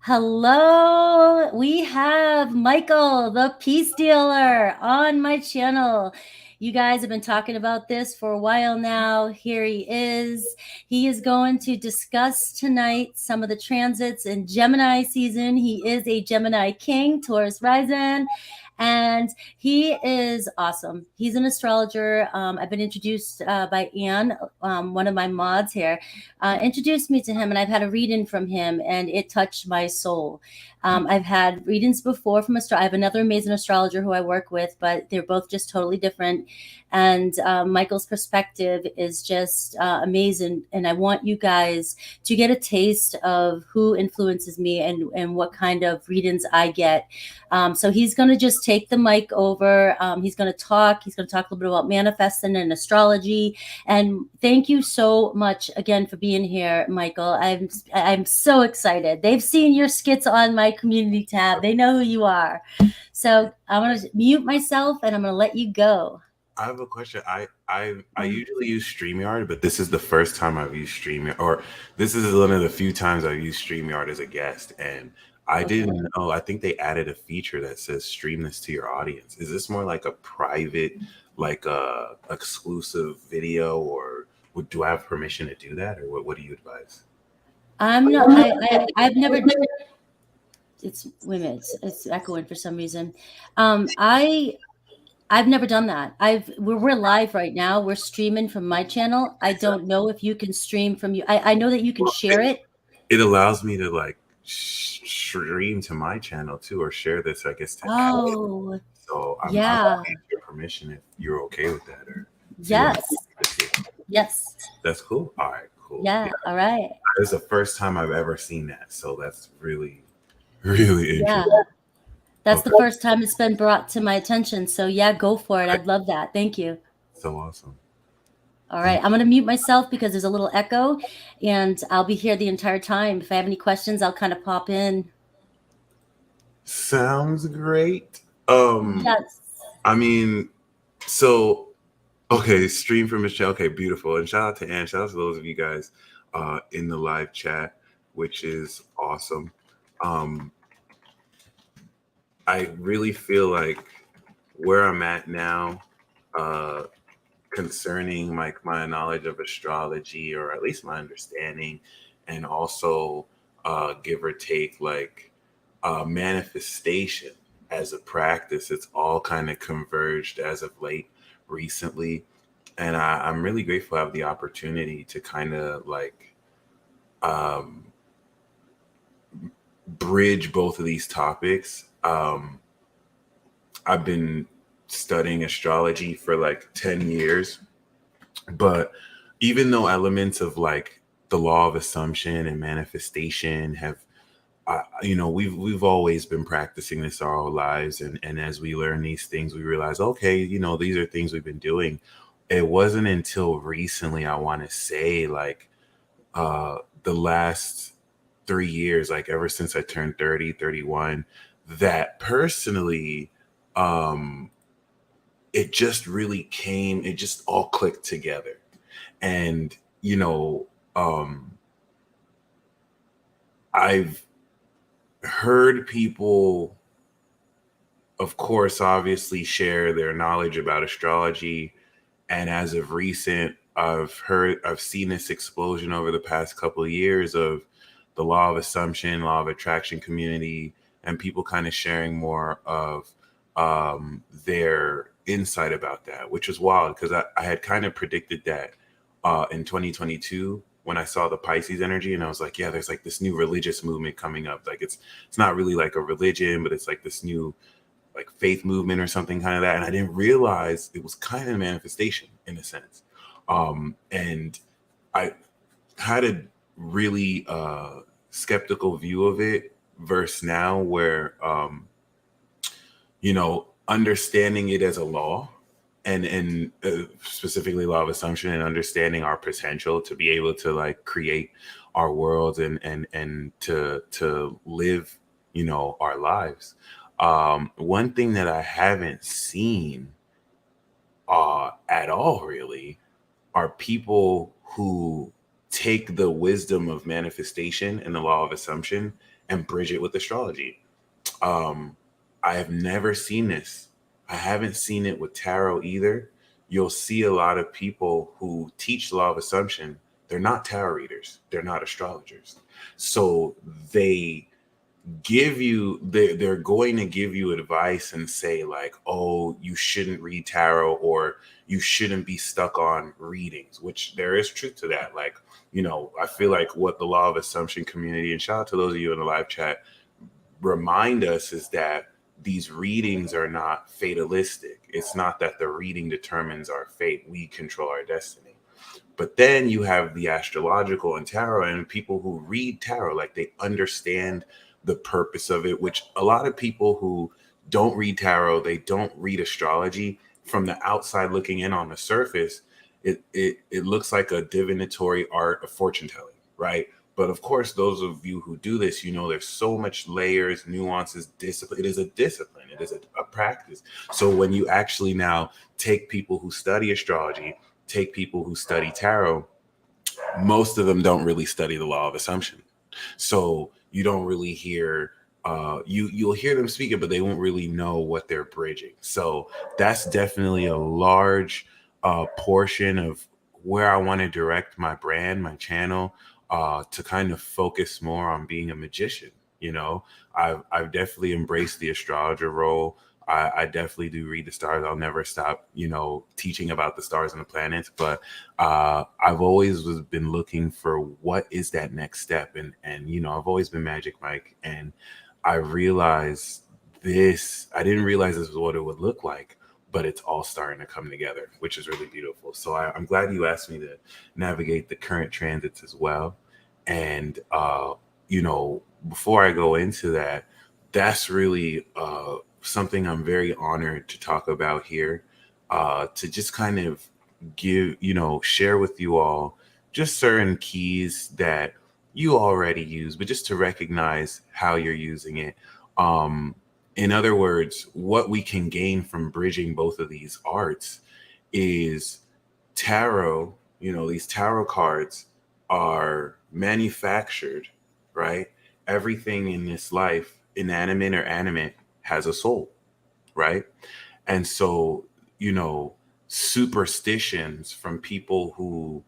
Hello, we have Michael, the peace dealer, on my channel. You guys have been talking about this for a while now. Here he is. He is going to discuss tonight some of the transits in Gemini season. He is a Gemini king, Taurus rising, and he is awesome. He's an astrologer. I've been introduced by Anne, one of my mods here, introduced me to him, and I've had a reading from him, and it touched my soul. I've had readings before from I have another amazing astrologer who I work with, but they're both just totally different. And Michael's perspective is just amazing. And I want you guys to get a taste of who influences me and what kind of readings I get. So he's going to just take the mic over. He's going to talk. He's going to talk a little bit about manifesting and astrology. And thank you so much again for being here, Michael. I'm so excited. They've seen your skits on my community tab. They know who you are. So I'm going to mute myself and I'm going to let you go. I have a question. I usually use StreamYard, but this is the first time I've used StreamYard, or this is one of the few times I've used StreamYard as a guest. And I didn't know, I think they added a feature that says stream this to your audience. Is this more like a private, like a exclusive video, or do I have permission to do that? Or what do you advise? I'm not, I've never, it's women, it's echoing for some reason. I've never done that. We're live right now. We're streaming from my channel. I don't know if you can stream from you. I know that you can share it. It allows me to like stream to my channel too, or share this, I guess, to Oh, so I'm yeah. need your permission if you're okay with that, or Yes. Yes. That's cool. All right, cool. Yeah. All right. It's the first time I've ever seen that, so that's really, really interesting. Yeah. That's the first time it's been brought to my attention. So yeah, go for it. I'd love that. Thank you. So awesome. All right. I'm going to mute myself because there's a little echo, and I'll be here the entire time. If I have any questions, I'll kind of pop in. Sounds great. Yes. I mean, so okay, stream from Michelle. Okay, beautiful. And shout out to Anne. Shout out to those of you guys in the live chat, which is awesome. I really feel like where I'm at now, concerning my knowledge of astrology, or at least my understanding, and also give or take like manifestation as a practice, it's all kind of converged as of late recently. And I'm really grateful I have the opportunity to kind of like bridge both of these topics. I've been studying astrology for like 10 years, but even though elements of like the law of assumption and manifestation have, we've always been practicing this our whole lives. And as we learn these things, we realize, okay, these are things we've been doing. It wasn't until recently, I want to say like the last 3 years, like ever since I turned 30, 31, that personally, it just really came, it just all clicked together. And, I've heard people, of course, obviously share their knowledge about astrology. And as of recent, I've seen this explosion over the past couple of years of the law of assumption, law of attraction community, and people kind of sharing more of their insight about that, which is wild because I had kind of predicted that in 2022 when I saw the Pisces energy, and I was like, yeah, there's like this new religious movement coming up. Like it's not really like a religion, but it's like this new like faith movement or something kind of that. And I didn't realize it was kind of a manifestation in a sense. And I had a really skeptical view of it versus now where, understanding it as a law and specifically law of assumption, and understanding our potential to be able to like create our world and to live, our lives. One thing that I haven't seen at all really are people who take the wisdom of manifestation and the law of assumption and bridge it with astrology. I have never seen this. I haven't seen it with tarot either. You'll see a lot of people who teach law of assumption. They're not tarot readers. They're not astrologers. So they they're going to give you advice and say like, oh, you shouldn't read tarot, or you shouldn't be stuck on readings, which there is truth to that. Like, I feel like what the law of assumption community, and shout out to those of you in the live chat, remind us is that these readings are not fatalistic. It's not that the reading determines our fate. We control our destiny. But then you have the astrological and tarot, and people who read tarot, like they understand the purpose of it, which a lot of people who don't read tarot, they don't read astrology, from the outside looking in on the surface, it looks like a divinatory art of fortune telling, right? But of course, those of you who do this, there's so much layers, nuances, discipline. It is a discipline. It is a practice. So when you actually now take people who study astrology, take people who study tarot, most of them don't really study the law of assumption. So you don't really hear, you'll hear them speaking, but they won't really know what they're bridging. So that's definitely a large portion of where I want to direct my brand, my channel, to kind of focus more on being a magician. I've definitely embraced the astrologer role. I definitely do read the stars. I'll never stop, teaching about the stars and the planets. But I've always been looking for what is that next step. And I've always been Magic Mike. And I realized this. I didn't realize this was what it would look like, but it's all starting to come together, which is really beautiful. So I'm glad you asked me to navigate the current transits as well. And, before I go into that, that's really something I'm very honored to talk about here, to just kind of share with you all just certain keys that you already use, but just to recognize how you're using it. In other words, what we can gain from bridging both of these arts is tarot. These tarot cards are manufactured, right? Everything in this life, inanimate or animate, has a soul, right? And so, superstitions from people who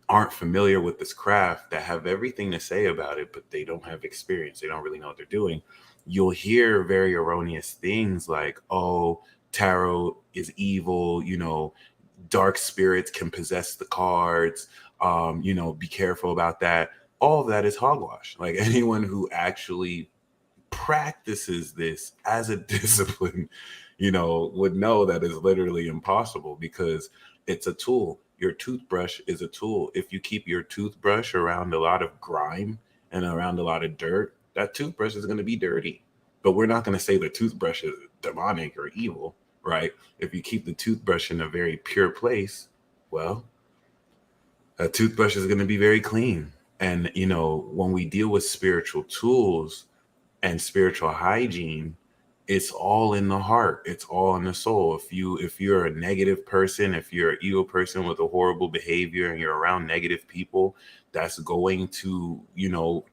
aren't familiar with this craft, that have everything to say about it, but they don't have experience. They don't really know what they're doing. You'll hear very erroneous things like, oh, tarot is evil, dark spirits can possess the cards, be careful about that. All of that is hogwash. Like, anyone who actually practices this as a discipline, would know that is literally impossible, because it's a tool. Your toothbrush is a tool. If you keep your toothbrush around a lot of grime and around a lot of dirt, that toothbrush is going to be dirty. But we're not going to say the toothbrush is demonic or evil, right? If you keep the toothbrush in a very pure place, well, a toothbrush is going to be very clean. And, when we deal with spiritual tools and spiritual hygiene, it's all in the heart. It's all in the soul. If you're a negative person, if you're an evil person with a horrible behavior and you're around negative people, that's going to,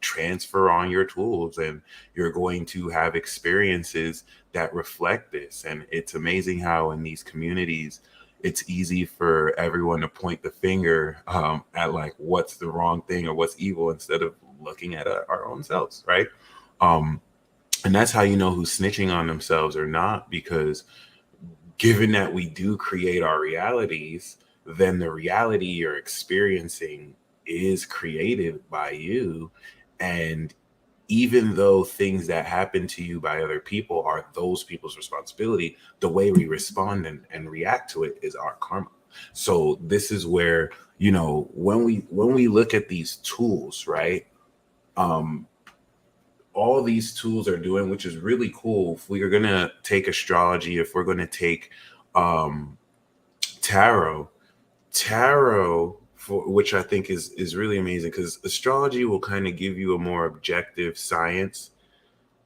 transfer on your tools, and you're going to have experiences that reflect this. And it's amazing how in these communities, it's easy for everyone to point the finger at like what's the wrong thing or what's evil, instead of looking at our own selves, right? And that's how you know who's snitching on themselves or not, because given that we do create our realities, then the reality you're experiencing is created by you. And even though things that happen to you by other people are those people's responsibility, the way we respond and react to it is our karma. So this is where, when we look at these tools, right? All these tools are doing, which is really cool. If we are going to take astrology, if we're going to take tarot, for which I think is really amazing, because astrology will kind of give you a more objective science,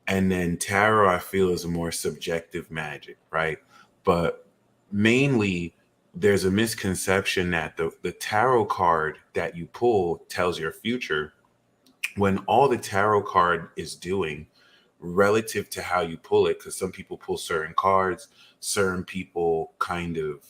and then tarot, I feel, is a more subjective magic, right? But mainly, there's a misconception that the tarot card that you pull tells your future, when all the tarot card is doing relative to how you pull it, because some people pull certain cards, certain people kind of,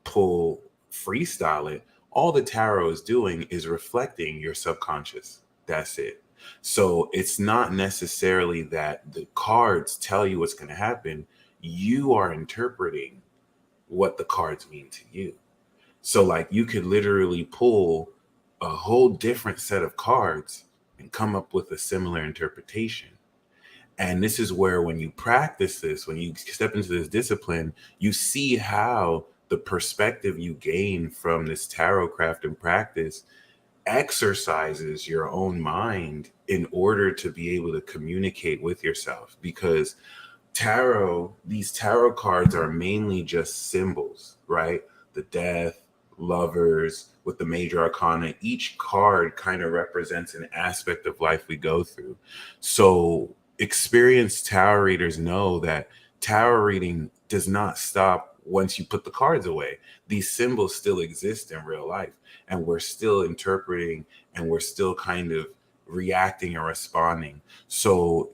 pull freestyle it. All the tarot is doing is reflecting your subconscious. That's it. So it's not necessarily that the cards tell you what's going to happen. You are interpreting what the cards mean to you. So, like, you could literally pull a whole different set of cards and come up with a similar interpretation. And this is where, when you practice this, when you step into this discipline, you see how the perspective you gain from this tarot craft and practice exercises your own mind in order to be able to communicate with yourself. Because these tarot cards are mainly just symbols, right? The death, lovers, with the major arcana, each card kind of represents an aspect of life we go through. So experienced tarot readers know that tarot reading does not stop once you put the cards away. These symbols still exist in real life, and we're still interpreting, and we're still kind of reacting and responding. So,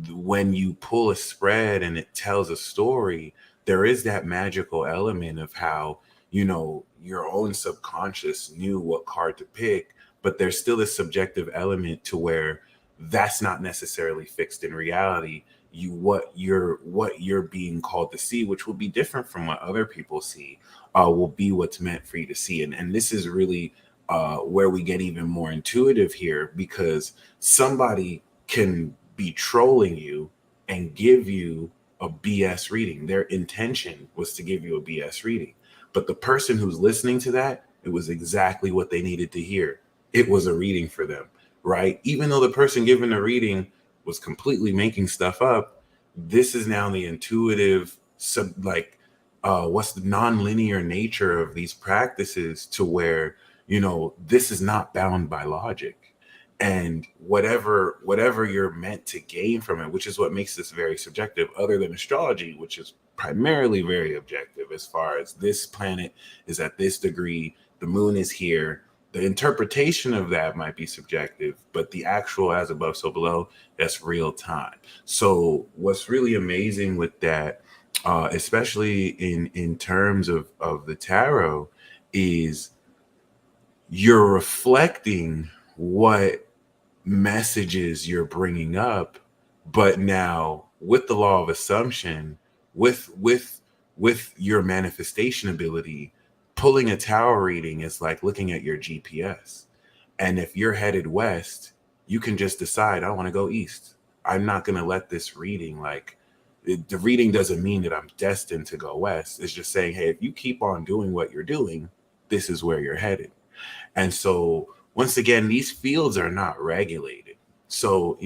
when you pull a spread and it tells a story, there is that magical element of how, your own subconscious knew what card to pick, but there's still this subjective element to where that's not necessarily fixed in reality. What you're being called to see, which will be different from what other people see, will be what's meant for you to see. And this is really where we get even more intuitive here, because somebody can be trolling you and give you a BS reading. Their intention was to give you a BS reading. But the person who's listening to that, it was exactly what they needed to hear. It was a reading for them, right? Even though the person giving the reading was completely making stuff up, this is now the intuitive, what's the non-linear nature of these practices, to where, this is not bound by logic. And whatever you're meant to gain from it, which is what makes this very subjective, other than astrology, which is primarily very objective, as far as this planet is at this degree, the moon is here. The interpretation of that might be subjective, but the actual as above, so below, that's real time. So what's really amazing with that, especially in terms of the tarot, is you're reflecting what messages you're bringing up, but now with the law of assumption, with your manifestation ability, pulling a tarot reading is like looking at your GPS. And if you're headed west, you can just decide, I want to go east. I'm not going to let this reading, the reading doesn't mean that I'm destined to go west. It's just saying, hey, if you keep on doing what you're doing, this is where you're headed. And so, once again, these fields are not regulated. So,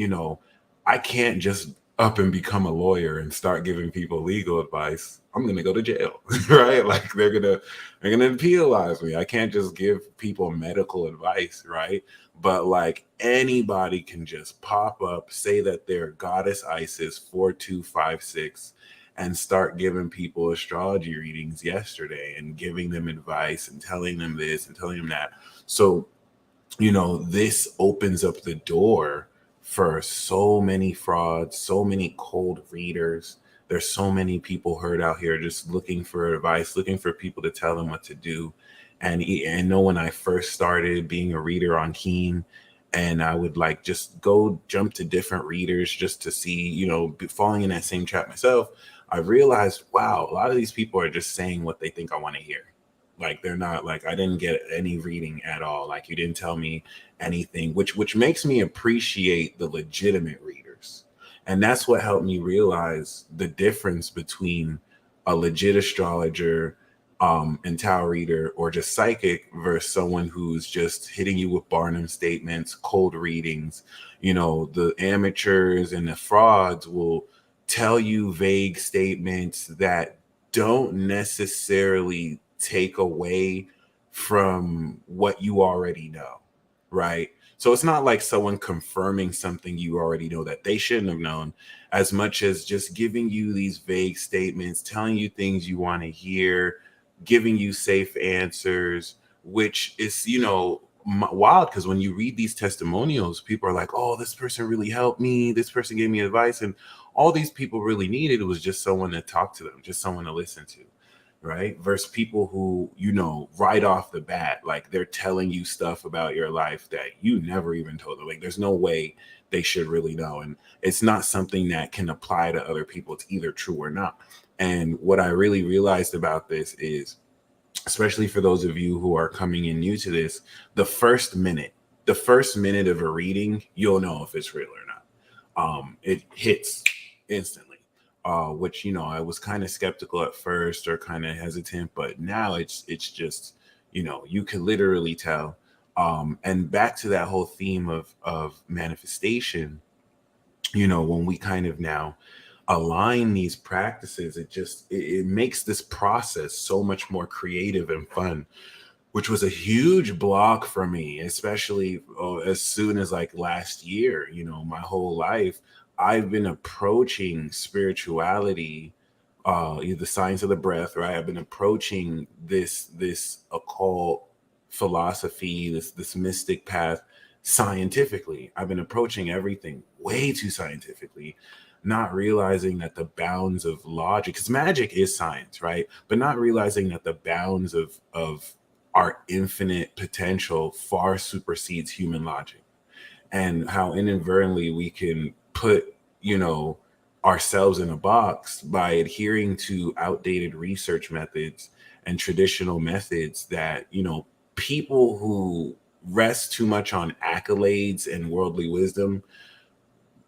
I can't just up and become a lawyer and start giving people legal advice. I'm going to go to jail, right? Like, they're going to penalize me. I can't just give people medical advice, right? But like, anybody can just pop up, say that they're Goddess Isis 4256, and start giving people astrology readings yesterday and giving them advice and telling them this and telling them that. So, this opens up the door for so many frauds, so many cold readers. There's so many people hurt out here just looking for advice, looking for people to tell them what to do. And know when I first started being a reader on Keen, and I would like just go jump to different readers just to see, falling in that same trap myself, I realized, wow, a lot of these people are just saying what they think I want to hear. Like, they're not, like, I didn't get any reading at all. Like, you didn't tell me anything, which makes me appreciate the legitimate readers. And that's what helped me realize the difference between a legit astrologer and tarot reader, or just psychic, versus someone who's just hitting you with Barnum statements, cold readings. The amateurs and the frauds will tell you vague statements that don't necessarily take away from what you already know, right? So it's not like someone confirming something you already know that they shouldn't have known, as much as just giving you these vague statements, telling you things you want to hear, giving you safe answers, which is, wild, because when you read these testimonials, people are like, oh, this person really helped me, this person gave me advice, and all these people really needed was just someone to talk to them, just someone to listen to, right? Versus people who, you know, right off the bat, like they're telling you stuff about your life that you never even told them. Like there's no way they should really know, and it's not something that can apply to other people. It's either true or not. And what I really realized about this is, especially for those of you who are coming in new to this, the first minute of a reading, you'll know if it's real or not. It hits instantly, which, you know, I was kind of skeptical at first or kind of hesitant, but now it's just, you know, you can literally tell. And back to that whole theme of manifestation, you know, when we kind of now align these practices, it makes this process so much more creative and fun, which was a huge block for me, especially as soon as like last year. You know, my whole life I've been approaching spirituality, the science of the breath, right? I've been approaching this occult philosophy, this mystic path scientifically. I've been approaching everything way too scientifically, not realizing that the bounds of logic, because magic is science, right? But not realizing that the bounds of our infinite potential far supersedes human logic, and how inadvertently we can put, you know, ourselves in a box by adhering to outdated research methods and traditional methods that, you know, people who rest too much on accolades and worldly wisdom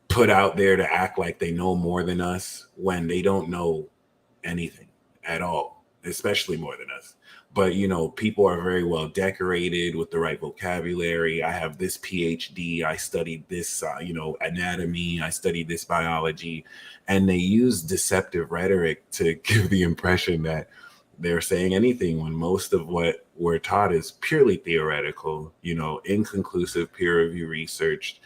put out there to act like they know more than us when they don't know anything at all, especially more than us. But, you know, people are very well decorated with the right vocabulary. I have this PhD. I studied this, you know, anatomy. I studied this biology. And they use deceptive rhetoric to give the impression that they're saying anything, when most of what we're taught is purely theoretical, you know, inconclusive, peer review research,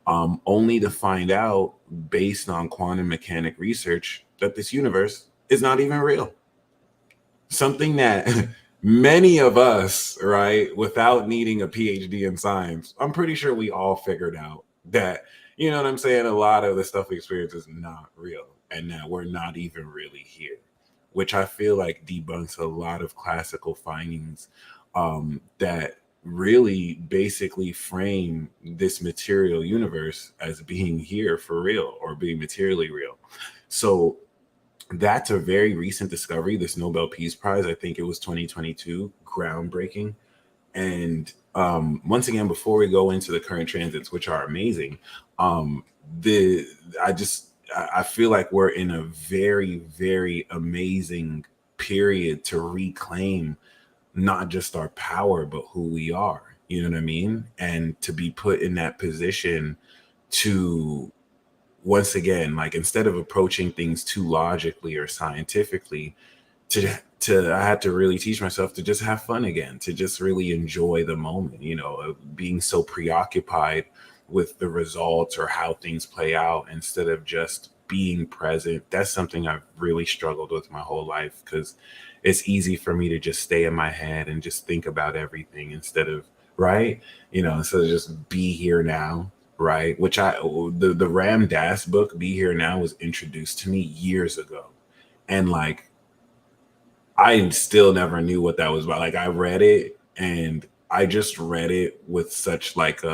only to find out based on quantum mechanic research that this universe is not even real. Something that many of us, right, without needing a PhD in science, I'm pretty sure we all figured out that, you know what I'm saying, a lot of the stuff we experience is not real, and that we're not even really here, which I feel like debunks a lot of classical findings that really basically frame this material universe as being here for real or being materially real. So that's a very recent discovery, this Nobel Peace Prize. I think it was 2022, groundbreaking. And once again, before we go into the current transits, which are amazing, the I feel like we're in a very, very amazing period to reclaim not just our power, but who we are. You know what I mean? And to be put in that position to, once again, like, instead of approaching things too logically or scientifically, to I had to really teach myself to just have fun again, to just really enjoy the moment, you know, of being so preoccupied with the results or how things play out instead of just being present. That's something I've really struggled with my whole life, because it's easy for me to just stay in my head and just think about everything instead of, right, you know, instead of just be here now, right? Which the Ram Dass book, Be Here Now, was introduced to me years ago, and like I still never knew what that was about. Like, I read it, and I just read it with such like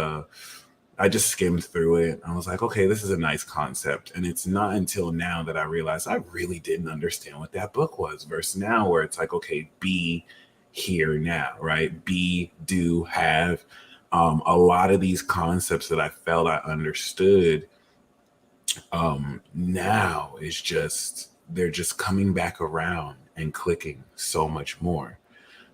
I just skimmed through it. I was like, okay, this is a nice concept. And it's not until now that I realized I really didn't understand what that book was. Versus now, where it's like, okay, be here now, right? Be, do, have. A lot of these concepts that I felt I understood, now is just, they're just coming back around and clicking so much more.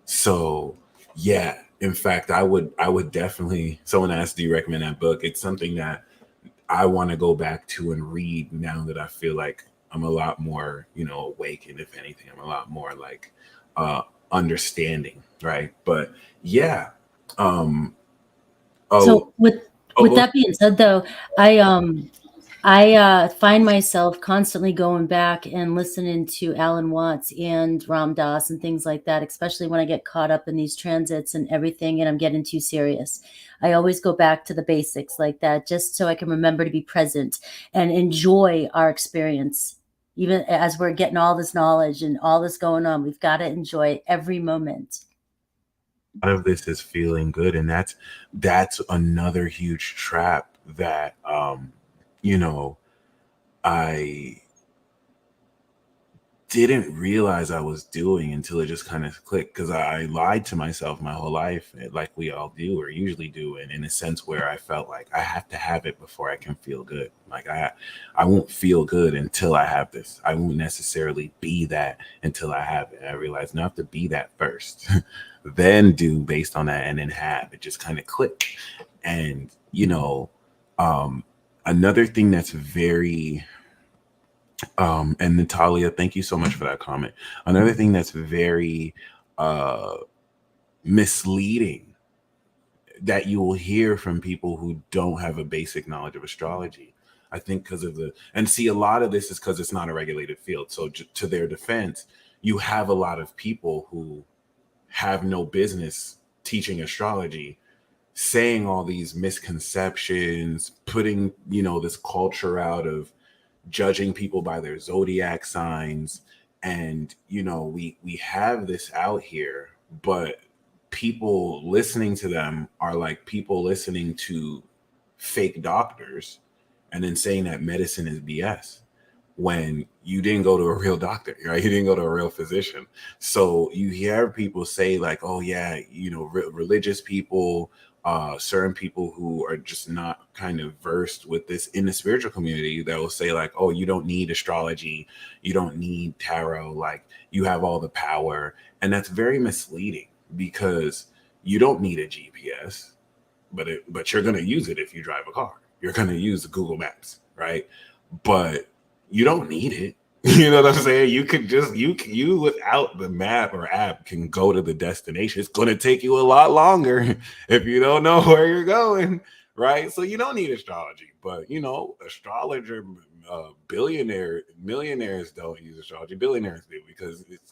So yeah, in fact, I would definitely, someone asked, do you recommend that book? It's something that I want to go back to and read now that I feel like I'm a lot more, you know, awake, and if anything, I'm a lot more like understanding, right? But yeah. um So oh with oh that being said, though, I I find myself constantly going back and listening to Alan Watts and Ram Dass and things like that, especially when I get caught up in these transits and everything and I'm getting too serious. I always go back to the basics like that just so I can remember to be present and enjoy our experience. Even as we're getting all this knowledge and all this going on, we've got to enjoy every moment. Lot of this is feeling good, and that's another huge trap that you know I didn't realize I was doing until it just kind of clicked, because I lied to myself my whole life, like we all do or usually do, and in a sense where I felt like I have to have it before I can feel good. Like I won't feel good until I have this. I won't necessarily be that until I have it. I realized now I have to be that first, then do based on that, and then have it. Just kind of clicked. And um, another thing that's very and Natalia, thank you so much for that comment. Another thing that's very uh misleading that you will hear from people who don't have a basic knowledge of astrology. I think because of and see, a lot of this is because it's not a regulated field. So to their defense, you have a lot of people who have no business teaching astrology, saying all these misconceptions, putting, this culture out of judging people by their zodiac signs. And we have this out here, but people listening to them are like people listening to fake doctors and then saying that medicine is BS when you didn't go to a real doctor, right? You didn't go to a real physician. So you hear people say like, oh yeah, religious people, certain people who are just not kind of versed with this in the spiritual community, that will say like, oh, you don't need astrology, you don't need tarot, like you have all the power. And that's very misleading, because you don't need a GPS, but you're going to use it if you drive a car. You're going to use Google Maps, right? But you don't need it. You know what I'm saying? You could just you without the map or app can go to the destination. It's going to take you a lot longer if you don't know where you're going, right? So you don't need astrology. But astrologer, millionaires don't use astrology. Billionaires do, because it's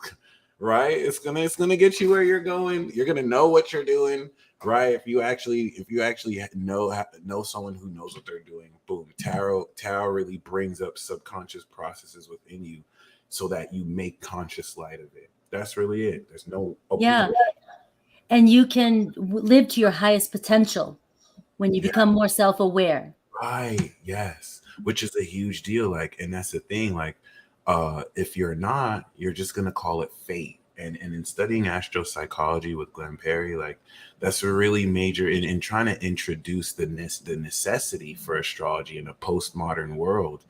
right. It's gonna get you where you're going. You're gonna know what you're doing, right? If you actually know someone who knows what they're doing, boom. Tarot really brings up subconscious processes within you, so that you make conscious light of it. That's really it. There's no Yeah. And you can live to your highest potential when you yeah, become more self-aware. right, yes, which is a huge deal. Like, and that's the thing. Like, if you're not, you're just gonna call it fate. And in studying astropsychology with Glenn Perry, like that's a really major in trying to introduce the necessity for astrology in a postmodern world.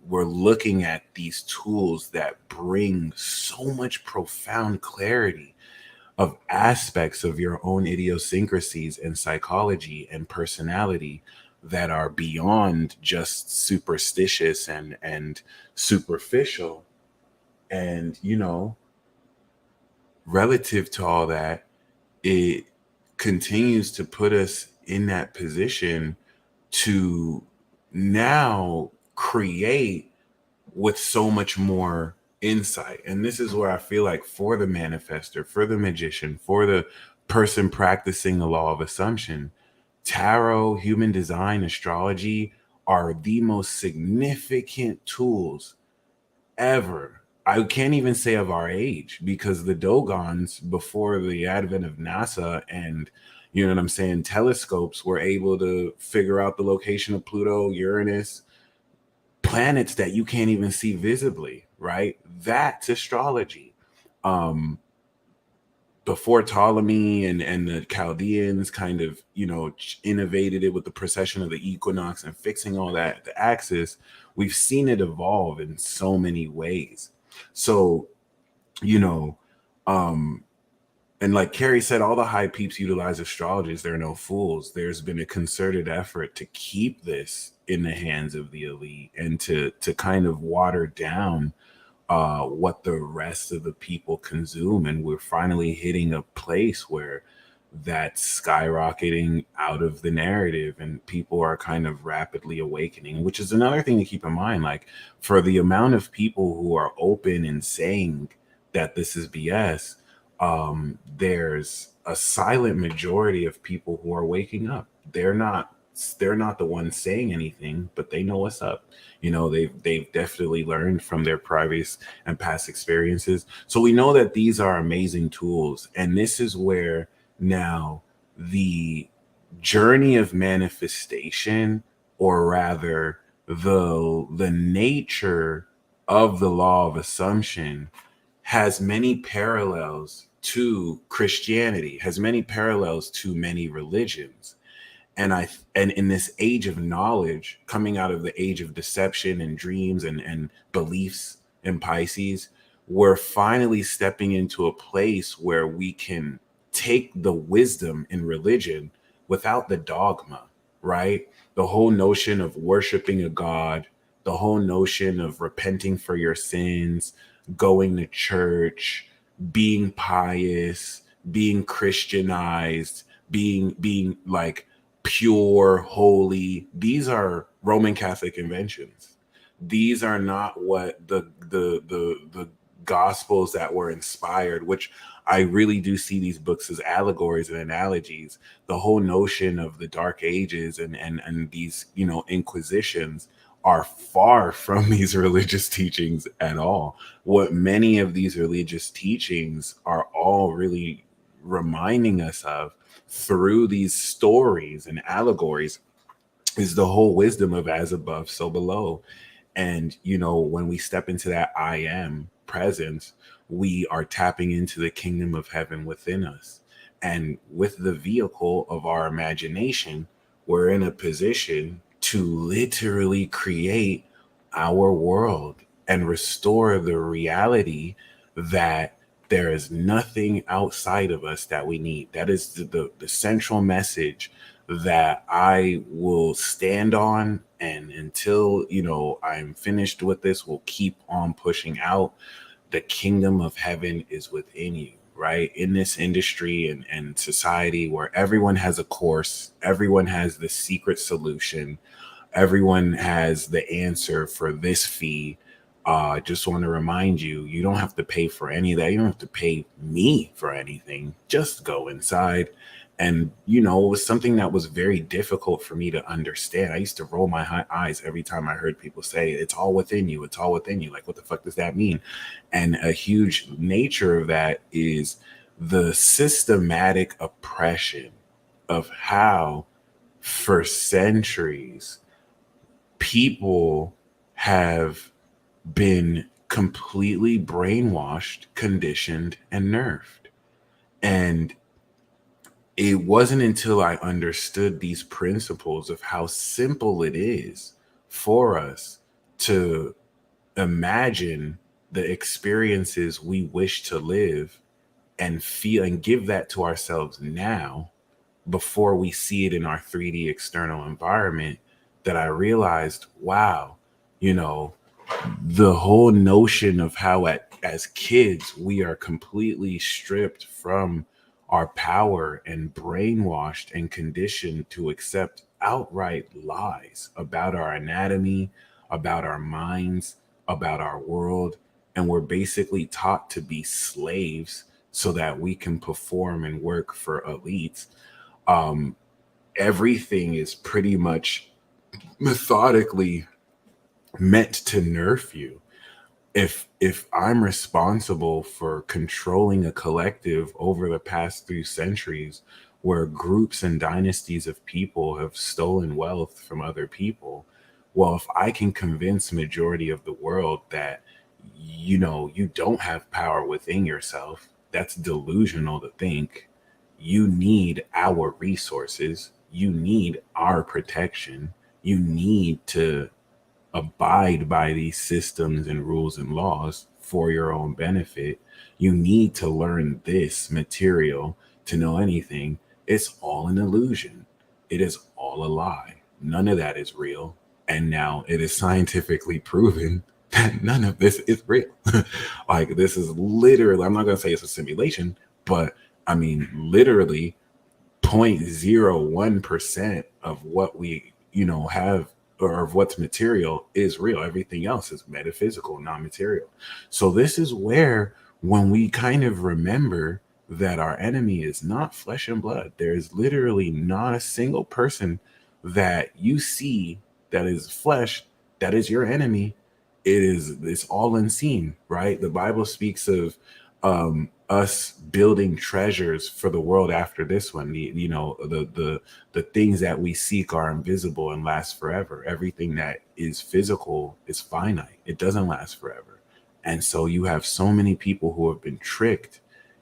We're looking at these tools that bring so much profound clarity of aspects of your own idiosyncrasies and psychology and personality that are beyond just superstitious and superficial. And relative to all that, it continues to put us in that position to now create with so much more insight. And this is where I feel like, for the manifester, for the magician, for the person practicing the law of assumption, tarot, human design, astrology are the most significant tools ever. I can't even say of our age, because the Dogons, before the advent of NASA and, you know what I'm saying, telescopes, were able to figure out the location of Pluto, Uranus, planets that you can't even see visibly, right? That's astrology. Um, Before Ptolemy and the Chaldeans kind of, innovated it with the precession of the equinox and fixing all that, the axis, we've seen it evolve in so many ways. So, you know, um, and like Carrie said, all the high peeps utilize astrologers. They're no fools. There's been a concerted effort to keep this in the hands of the elite and to kind of water down what the rest of the people consume. And we're finally hitting a place where that's skyrocketing out of the narrative, and people are kind of rapidly awakening, which is another thing to keep in mind. Like, for the amount of people who are open and saying that this is BS, there's a silent majority of people who are waking up. They're not the ones saying anything, but they know what's up. They've definitely learned from their previous and past experiences. So we know that these are amazing tools, and this is where now the journey of manifestation, or rather the nature of the law of assumption, has many parallels to Christianity, has many parallels to many religions. And in this age of knowledge, coming out of the age of deception and dreams and beliefs in Pisces, we're finally stepping into a place where we can take the wisdom in religion without the dogma, right? The whole notion of worshiping a god, the whole notion of repenting for your sins, going to church, being pious, being Christianized, being like pure, holy. These are Roman Catholic inventions. These are not what the gospels that were inspired, which I really do see these books as allegories and analogies. The whole notion of the Dark Ages and these, inquisitions are far from these religious teachings at all. What many of these religious teachings are all really reminding us of through these stories and allegories is the whole wisdom of as above, so below. And, when we step into that I am presence, we are tapping into the kingdom of heaven within us. And with the vehicle of our imagination, we're in a position to literally create our world and restore the reality that there is nothing outside of us that we need. That is the central message that I will stand on. And until, I'm finished with this, we'll keep on pushing out. The kingdom of heaven is within you, right? In this industry and society where everyone has a course, everyone has the secret solution, everyone has the answer for this fee. Just want to remind you, you don't have to pay for any of that. You don't have to pay me for anything. Just go inside. And, it was something that was very difficult for me to understand. I used to roll my eyes every time I heard people say, it's all within you. It's all within you. Like, what the fuck does that mean? And a huge nature of that is the systematic oppression of how, for centuries, people have been completely brainwashed, conditioned, and nerfed. And it wasn't until I understood these principles of how simple it is for us to imagine the experiences we wish to live and feel and give that to ourselves now before we see it in our 3D external environment, that I realized, wow, the whole notion of how as kids we are completely stripped from our power and brainwashed and conditioned to accept outright lies about our anatomy, about our minds, about our world. And we're basically taught to be slaves so that we can perform and work for elites. Everything is pretty much methodically meant to nerf you. If I'm responsible for controlling a collective over the past 3 centuries, where groups and dynasties of people have stolen wealth from other people, well, if I can convince majority of the world that you don't have power within yourself, that's delusional to think. You need our resources, you need our protection, you need to abide by these systems and rules and laws for your own benefit. You need to learn this material to know anything. It's all an illusion. It is all a lie. None of that is real. And now it is scientifically proven that none of this is real. Like, this is literally, I'm not going to say it's a simulation, but I mean, literally, 0.01% of what we, have, or of what's material is real. Everything else is metaphysical, non-material. So this is where, when we kind of remember that our enemy is not flesh and blood, there is literally not a single person that you see that is flesh that is your enemy. It's all unseen, right? The Bible speaks of us building treasures for the world after this one. The things that we seek are invisible and last forever. Everything that is physical is finite. It doesn't last forever. And so you have so many people who have been tricked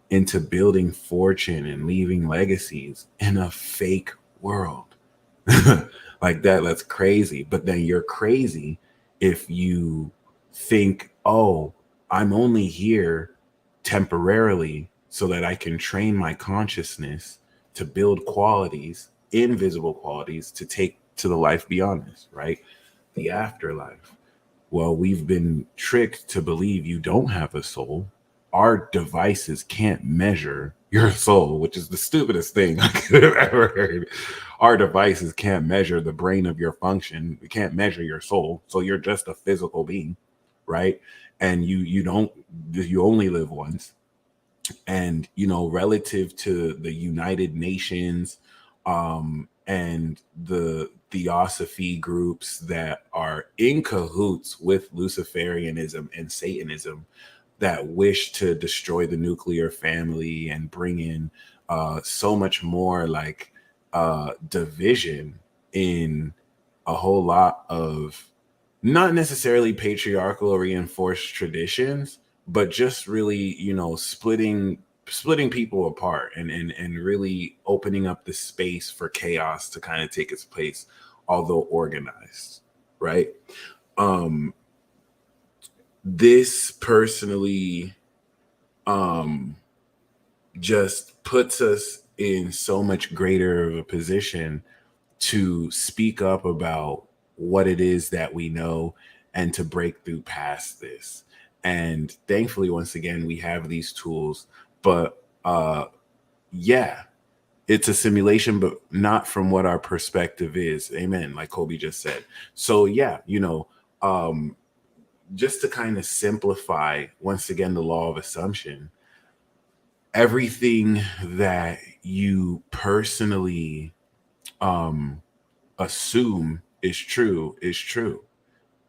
into building fortune and leaving legacies in a fake world. Like that's crazy. But then you're crazy if you think, oh, I'm only here temporarily so that I can train my consciousness to build qualities, invisible qualities, to take to the life beyond this, right? The afterlife. Well, we've been tricked to believe you don't have a soul. Our devices can't measure your soul, which is the stupidest thing I could have ever heard. Our devices can't measure the brain of your function. We can't measure your soul. So you're just a physical being, right? And you only live once. And, relative to the United Nations, and the theosophy groups that are in cahoots with Luciferianism and Satanism, that wish to destroy the nuclear family and bring in so much more like division in a whole lot of not necessarily patriarchal or reinforced traditions, but just really, splitting people apart and really opening up the space for chaos to kind of take its place, although organized, right? This personally just puts us in so much greater of a position to speak up about what it is that we know and to break through past this. And thankfully, once again, we have these tools. But yeah, it's a simulation, but not from what our perspective is. Amen. Like Kobe just said. So yeah, just to kind of simplify, once again, the law of assumption, everything that you personally assume is true is true.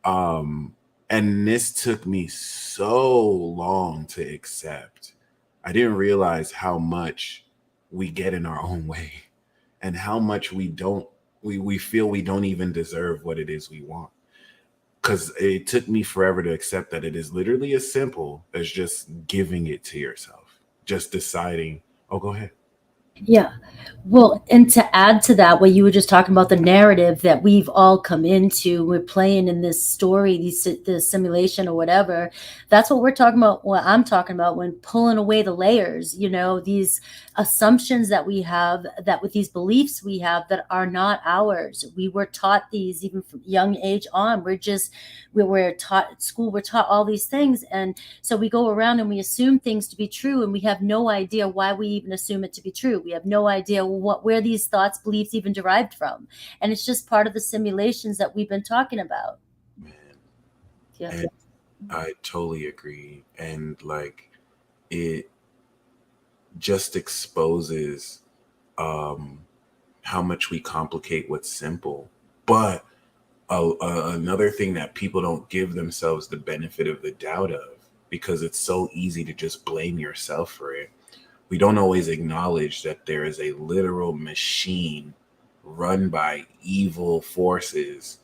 And this took me so long to accept. I didn't realize how much we get in our own way and how much we feel we don't even deserve what it is we want. Because it took me forever to accept that it is literally as simple as just giving it to yourself, just deciding, oh, go ahead. Yeah. Well, and to add to that, what you were just talking about, the narrative that we've all come into, we're playing in this story, this simulation or whatever. That's what we're talking about. What I'm talking about when pulling away the layers, these assumptions that we have, that with these beliefs we have that are not ours. We were taught these even from young age on. We were taught at school, we're taught all these things. And so we go around and we assume things to be true, and we have no idea why we even assume it to be true. We have no idea where these thoughts, beliefs even derived from. And it's just part of the simulations that we've been talking about. Man. Yeah. And I totally agree. And like, it just exposes how much we complicate what's simple. But another thing that people don't give themselves the benefit of the doubt of, because it's so easy to just blame yourself for it. We don't always acknowledge that there is a literal machine run by evil forces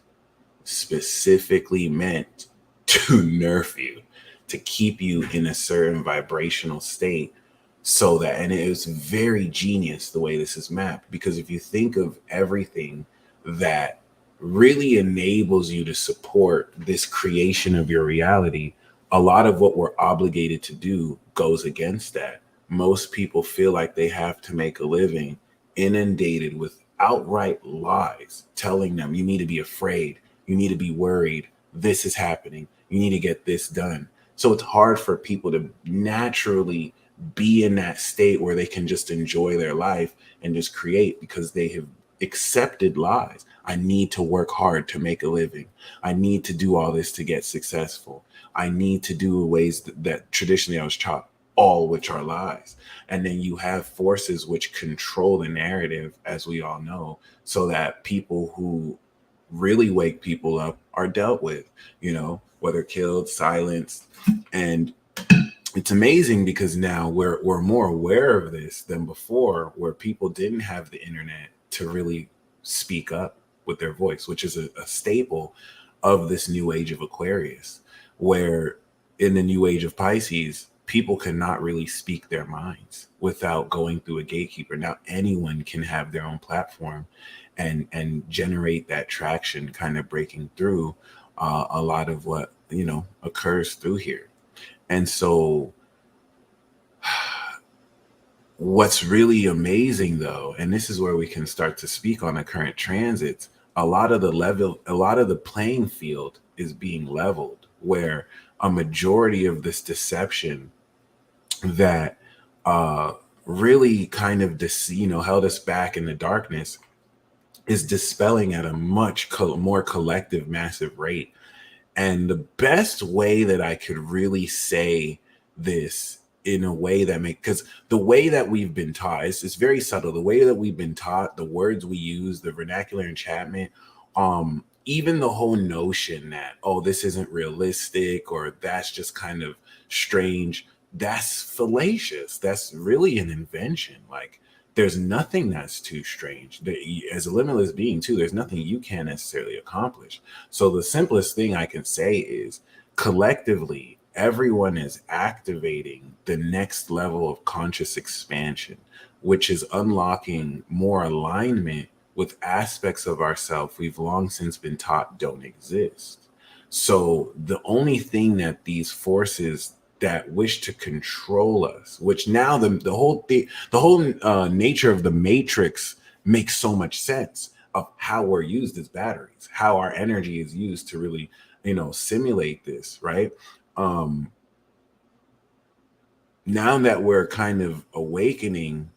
specifically meant to nerf you, to keep you in a certain vibrational state. So that, and it is very genius the way this is mapped, because if you think of everything that really enables you to support this creation of your reality, a lot of what we're obligated to do goes against that. Most people feel like they have to make a living inundated with outright lies, telling them you need to be afraid, you need to be worried, this is happening, you need to get this done. So it's hard for people to naturally be in that state where they can just enjoy their life and just create, because they have accepted lies. I need to work hard to make a living. I need to do all this to get successful. I need to do ways that traditionally I was taught, all which are lies. And then you have forces which control the narrative, as we all know, so that people who really wake people up are dealt with, whether killed, silenced. And it's amazing because now we're more aware of this than before, where people didn't have the internet to really speak up with their voice, which is a staple of this new age of Aquarius, where in the new age of Pisces, people cannot really speak their minds without going through a gatekeeper. Now anyone can have their own platform and generate that traction, kind of breaking through a lot of what occurs through here. And so what's really amazing though, and this is where we can start to speak on the current transits, a lot of the playing field is being leveled, where a majority of this deception that really kind of held us back in the darkness is dispelling at a much more collective, massive rate. And the best way that I could really say this in a way that because the way that we've been taught is very subtle. The way that we've been taught, the words we use, the vernacular enchantment, even the whole notion that, oh, this isn't realistic, or that's just kind of strange, that's fallacious. That's really an invention. Like, there's nothing that's too strange. As a limitless being too, there's nothing you can't necessarily accomplish. So the simplest thing I can say is, collectively, everyone is activating the next level of conscious expansion, which is unlocking more alignment with aspects of ourself we've long since been taught don't exist. So the only thing that these forces that wish to control us, which now the whole nature of the matrix makes so much sense of how we're used as batteries, how our energy is used to really, simulate this, right? Now that we're kind of awakening,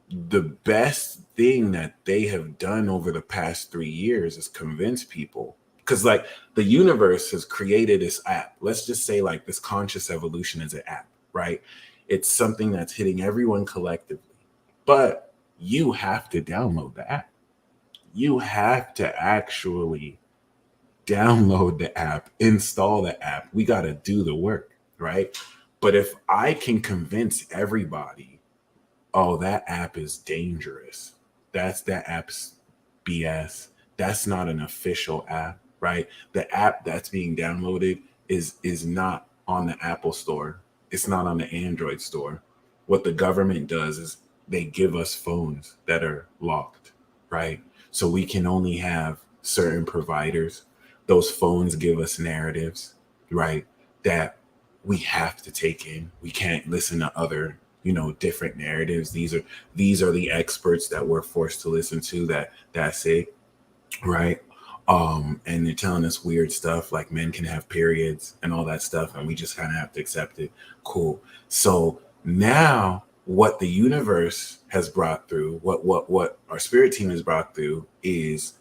the best thing that they have done over the past 3 years is convince people, because like the universe has created this app. Let's just say like this conscious evolution is an app, right? It's something that's hitting everyone collectively, but you have to download the app. You have to actually download the app, install the app. We got to do the work, right? But if I can convince everybody, oh, that app is dangerous, that app's BS, that's not an official app, right? The app that's being downloaded is not on the Apple store. It's not on the Android store. What the government does is they give us phones that are locked, right? So we can only have certain providers. Those phones give us narratives, right, that we have to take in. We can't listen to other, different narratives. These are the experts that we're forced to listen to. That's it, right? And they're telling us weird stuff like men can have periods and all that stuff, and we just kind of have to accept it. Cool. So now what the universe has brought through, what our spirit team has brought through, is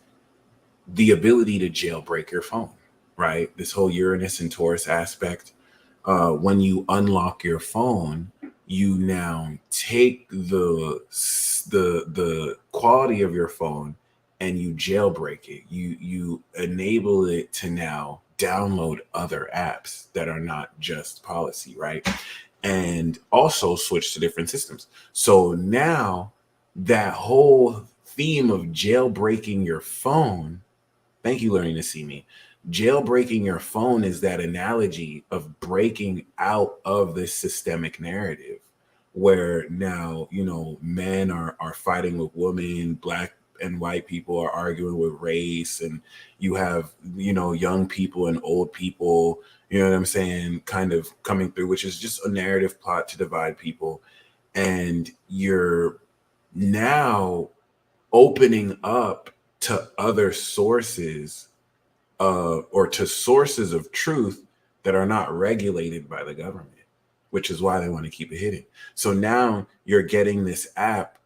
the ability to jailbreak your phone, right? This whole Uranus and Taurus aspect. When you unlock your phone, you now take the quality of your phone and you jailbreak it. You enable it to now download other apps that are not just policy, right? And also switch to different systems. So now that whole theme of jailbreaking your phone, thank you, learning to see me. Jailbreaking your phone is that analogy of breaking out of this systemic narrative where now, men are fighting with women, black and white people are arguing with race, and you have, young people and old people, you know what I'm saying, kind of coming through, which is just a narrative plot to divide people. And you're now opening up to other sources or to sources of truth that are not regulated by the government, which is why they want to keep it hidden. So now you're getting this app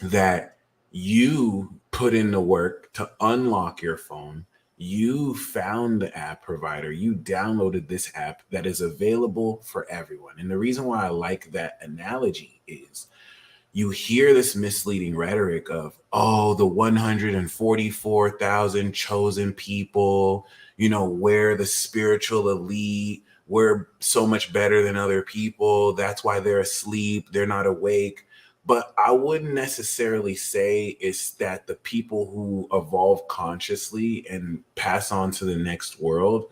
that you put in the work to unlock your phone. You found the app provider, you downloaded this app that is available for everyone. And the reason why I like that analogy is you hear this misleading rhetoric of, oh, the 144,000 chosen people, we're the spiritual elite. We're so much better than other people. That's why they're asleep. They're not awake. But I wouldn't necessarily say it's that the people who evolve consciously and pass on to the next world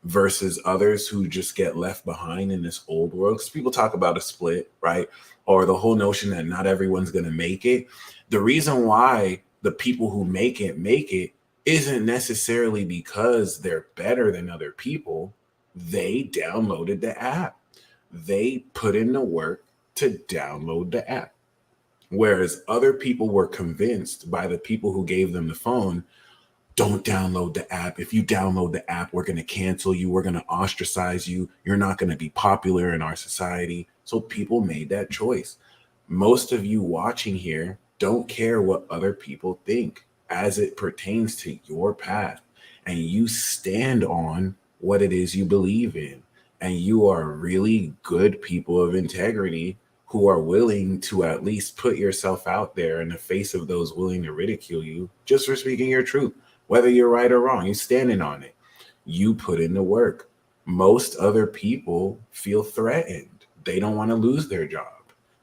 versus others who just get left behind in this old world. Because people talk about a split, right? Or the whole notion that not everyone's going to make it. The reason why the people who make it isn't necessarily because they're better than other people. They downloaded the app. They put in the work to download the app. Whereas other people were convinced by the people who gave them the phone, don't download the app. If you download the app, we're going to cancel you. We're going to ostracize you. You're not going to be popular in our society. So people made that choice. Most of you watching here don't care what other people think as it pertains to your path. And you stand on what it is you believe in. And you are really good people of integrity who are willing to at least put yourself out there in the face of those willing to ridicule you just for speaking your truth. Whether you're right or wrong, you're standing on it. You put in the work. Most other people feel threatened. They don't want to lose their job.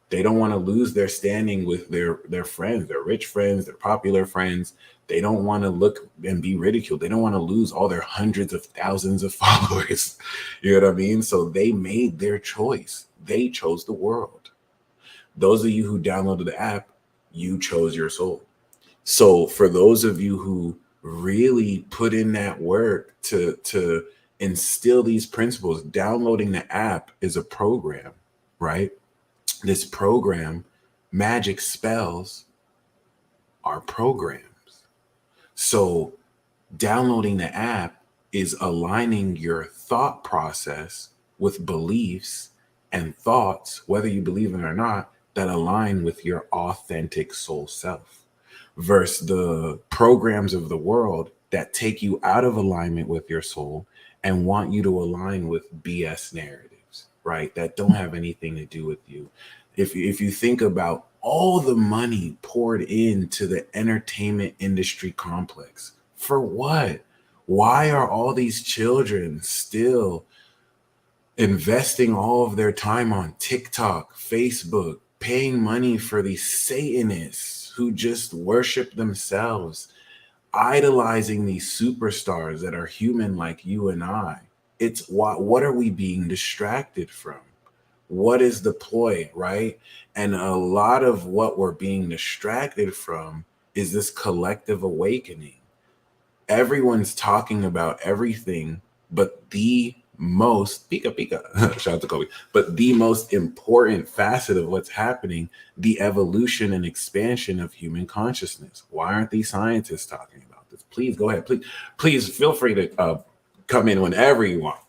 They don't want to lose their standing with their friends, their rich friends, their popular friends. They don't want to look and be ridiculed. They don't want to lose all their hundreds of thousands of followers. You know what I mean? So they made their choice. They chose the world. Those of you who downloaded the app, you chose your soul. So for those of you who really put in that work to instill these principles, downloading the app is a program, right? This program, magic spells are programs. So downloading the app is aligning your thought process with beliefs and thoughts, whether you believe in it or not, that align with your authentic soul self, versus the programs of the world that take you out of alignment with your soul and want you to align with BS narratives, right? That don't have anything to do with you. If you think about all the money poured into the entertainment industry complex, for what? Why are all these children still investing all of their time on TikTok, Facebook, paying money for these Satanists who just worship themselves, idolizing these superstars that are human like you and I? It's what are we being distracted from? What is the ploy, right? And a lot of what we're being distracted from is this collective awakening. Everyone's talking about everything, but the most shout out to Kobe, but the most important facet of what's happening, the evolution and expansion of human consciousness. Why aren't these scientists talking about this? Please go ahead. Please feel free to come in whenever you want.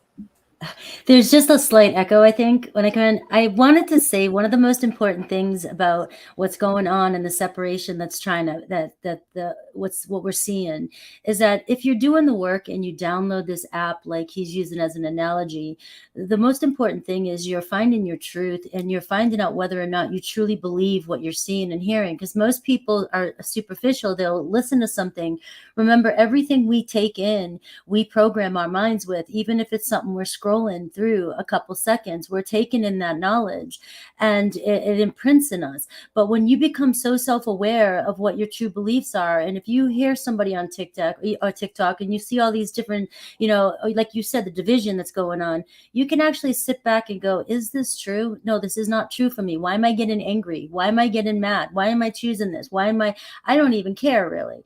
There's just a slight echo, I think, when I come in. I wanted to say one of the most important things about what's going on in the separation that's trying to what we're seeing is that if you're doing the work and you download this app, like he's using as an analogy, the most important thing is you're finding your truth and you're finding out whether or not you truly believe what you're seeing and hearing. Because most people are superficial. They'll listen to something. Remember, everything we take in, we program our minds with, even if it's something we're scrolling through a couple seconds, we're taking in that knowledge and it imprints in us. But when you become so self-aware of what your true beliefs are, and if you hear somebody on TikTok and you see all these different, like you said, the division that's going on, you can actually sit back and go, is this true? No, this is not true for me. Why am I getting angry? Why am I getting mad? Why am I choosing this? I don't even care really,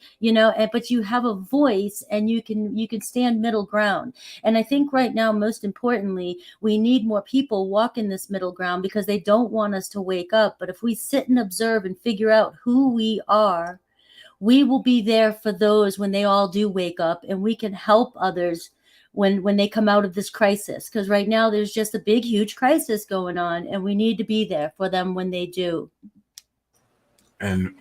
but you have a voice and you can stand middle ground. And I think right now, most importantly, we need more people walking this middle ground because they don't want us to wake up. But if we sit and observe and figure out who we are, we will be there for those when they all do wake up, and we can help others when they come out of this crisis, because right now there's just a big, huge crisis going on, and we need to be there for them when they do. And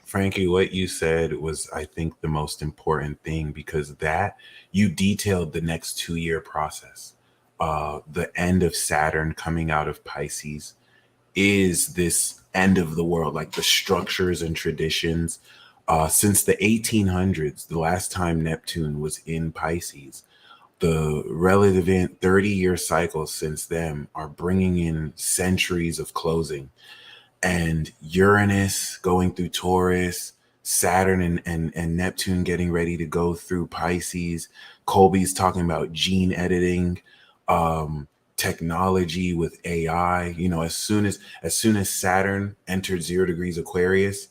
Frankie, what you said was, I think, the most important thing, because that you detailed the next 2-year process. The end of Saturn coming out of Pisces is this end of the world, like the structures and traditions. Since the 1800s, the last time Neptune was in Pisces, the relevant 30-year cycles since then are bringing in centuries of closing. And Uranus going through Taurus, Saturn and Neptune getting ready to go through Pisces. Colby's talking about gene editing, technology with AI. You know, as soon as Saturn entered 0 degrees Aquarius,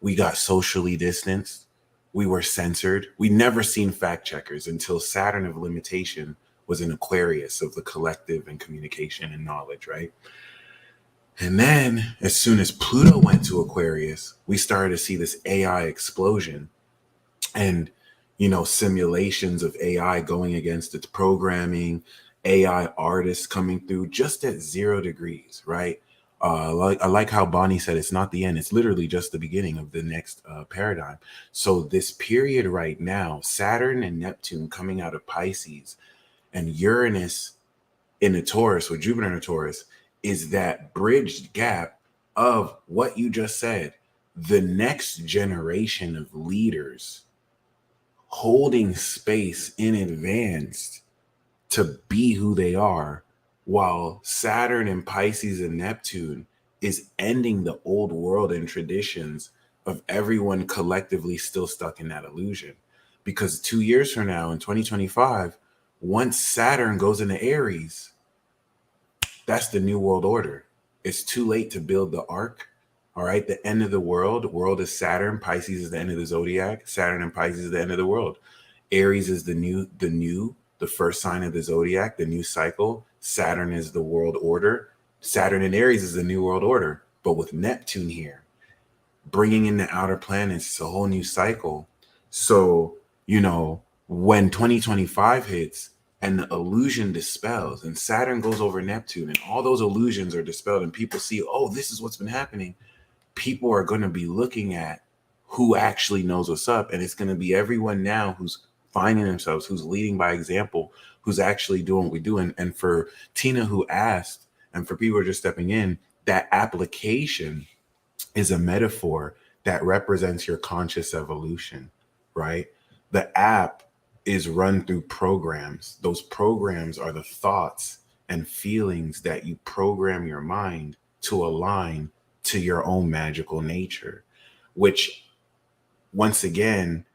we got socially distanced. We were censored. We never seen fact checkers until Saturn of limitation was in Aquarius, of the collective and communication and knowledge, right? And then as soon as Pluto went to Aquarius, we started to see this AI explosion and, you know, simulations of AI going against its programming, AI artists coming through just at 0 degrees, right? I like how Bonnie said, it's not the end. It's literally just the beginning of the next paradigm. So this period right now, Saturn and Neptune coming out of Pisces and Uranus in the Taurus, with Jupiter in the Taurus, is that bridged gap of what you just said. The next generation of leaders holding space in advance to be who they are, while Saturn and Pisces and Neptune is ending the old world and traditions of everyone collectively still stuck in that illusion. Because 2 years from now, in 2025, once Saturn goes into Aries, that's the new world order. It's too late to build the ark. All right. The end of the world. World is Saturn. Pisces is the end of the zodiac. Saturn and Pisces is the end of the world. Aries is the first sign of the zodiac, the new cycle. Saturn is the world order. Saturn and Aries is the new world order. But with Neptune here, bringing in the outer planets, it's a whole new cycle. So, you know, when 2025 hits, and the illusion dispels, and Saturn goes over Neptune, and all those illusions are dispelled, and people see, oh, this is what's been happening. People are going to be looking at who actually knows what's up, and it's going to be everyone now who's finding themselves, who's leading by example, who's actually doing what we do. And for Tina, who asked, and for people who are just stepping in, that application is a metaphor that represents your conscious evolution, right? The app is run through programs. Those programs are the thoughts and feelings that you program your mind to align to your own magical nature, which, once again,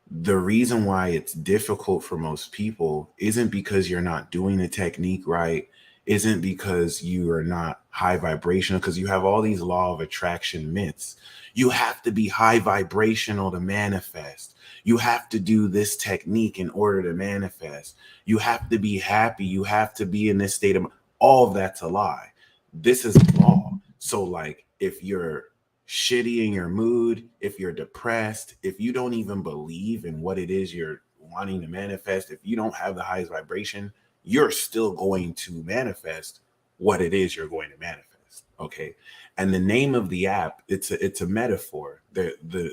the reason why it's difficult for most people isn't because you're not doing the technique right, isn't because you are not high vibrational, because you have all these law of attraction myths. You have to be high vibrational to manifest. You have to do this technique in order to manifest. You have to be happy. You have to be in this state of, all of that's a lie. This is law. So like, if you're shitty in your mood, if you're depressed, if you don't even believe in what it is you're wanting to manifest, if you don't have the highest vibration, you're still going to manifest what it is you're going to manifest. Okay. And the name of the app, it's a metaphor.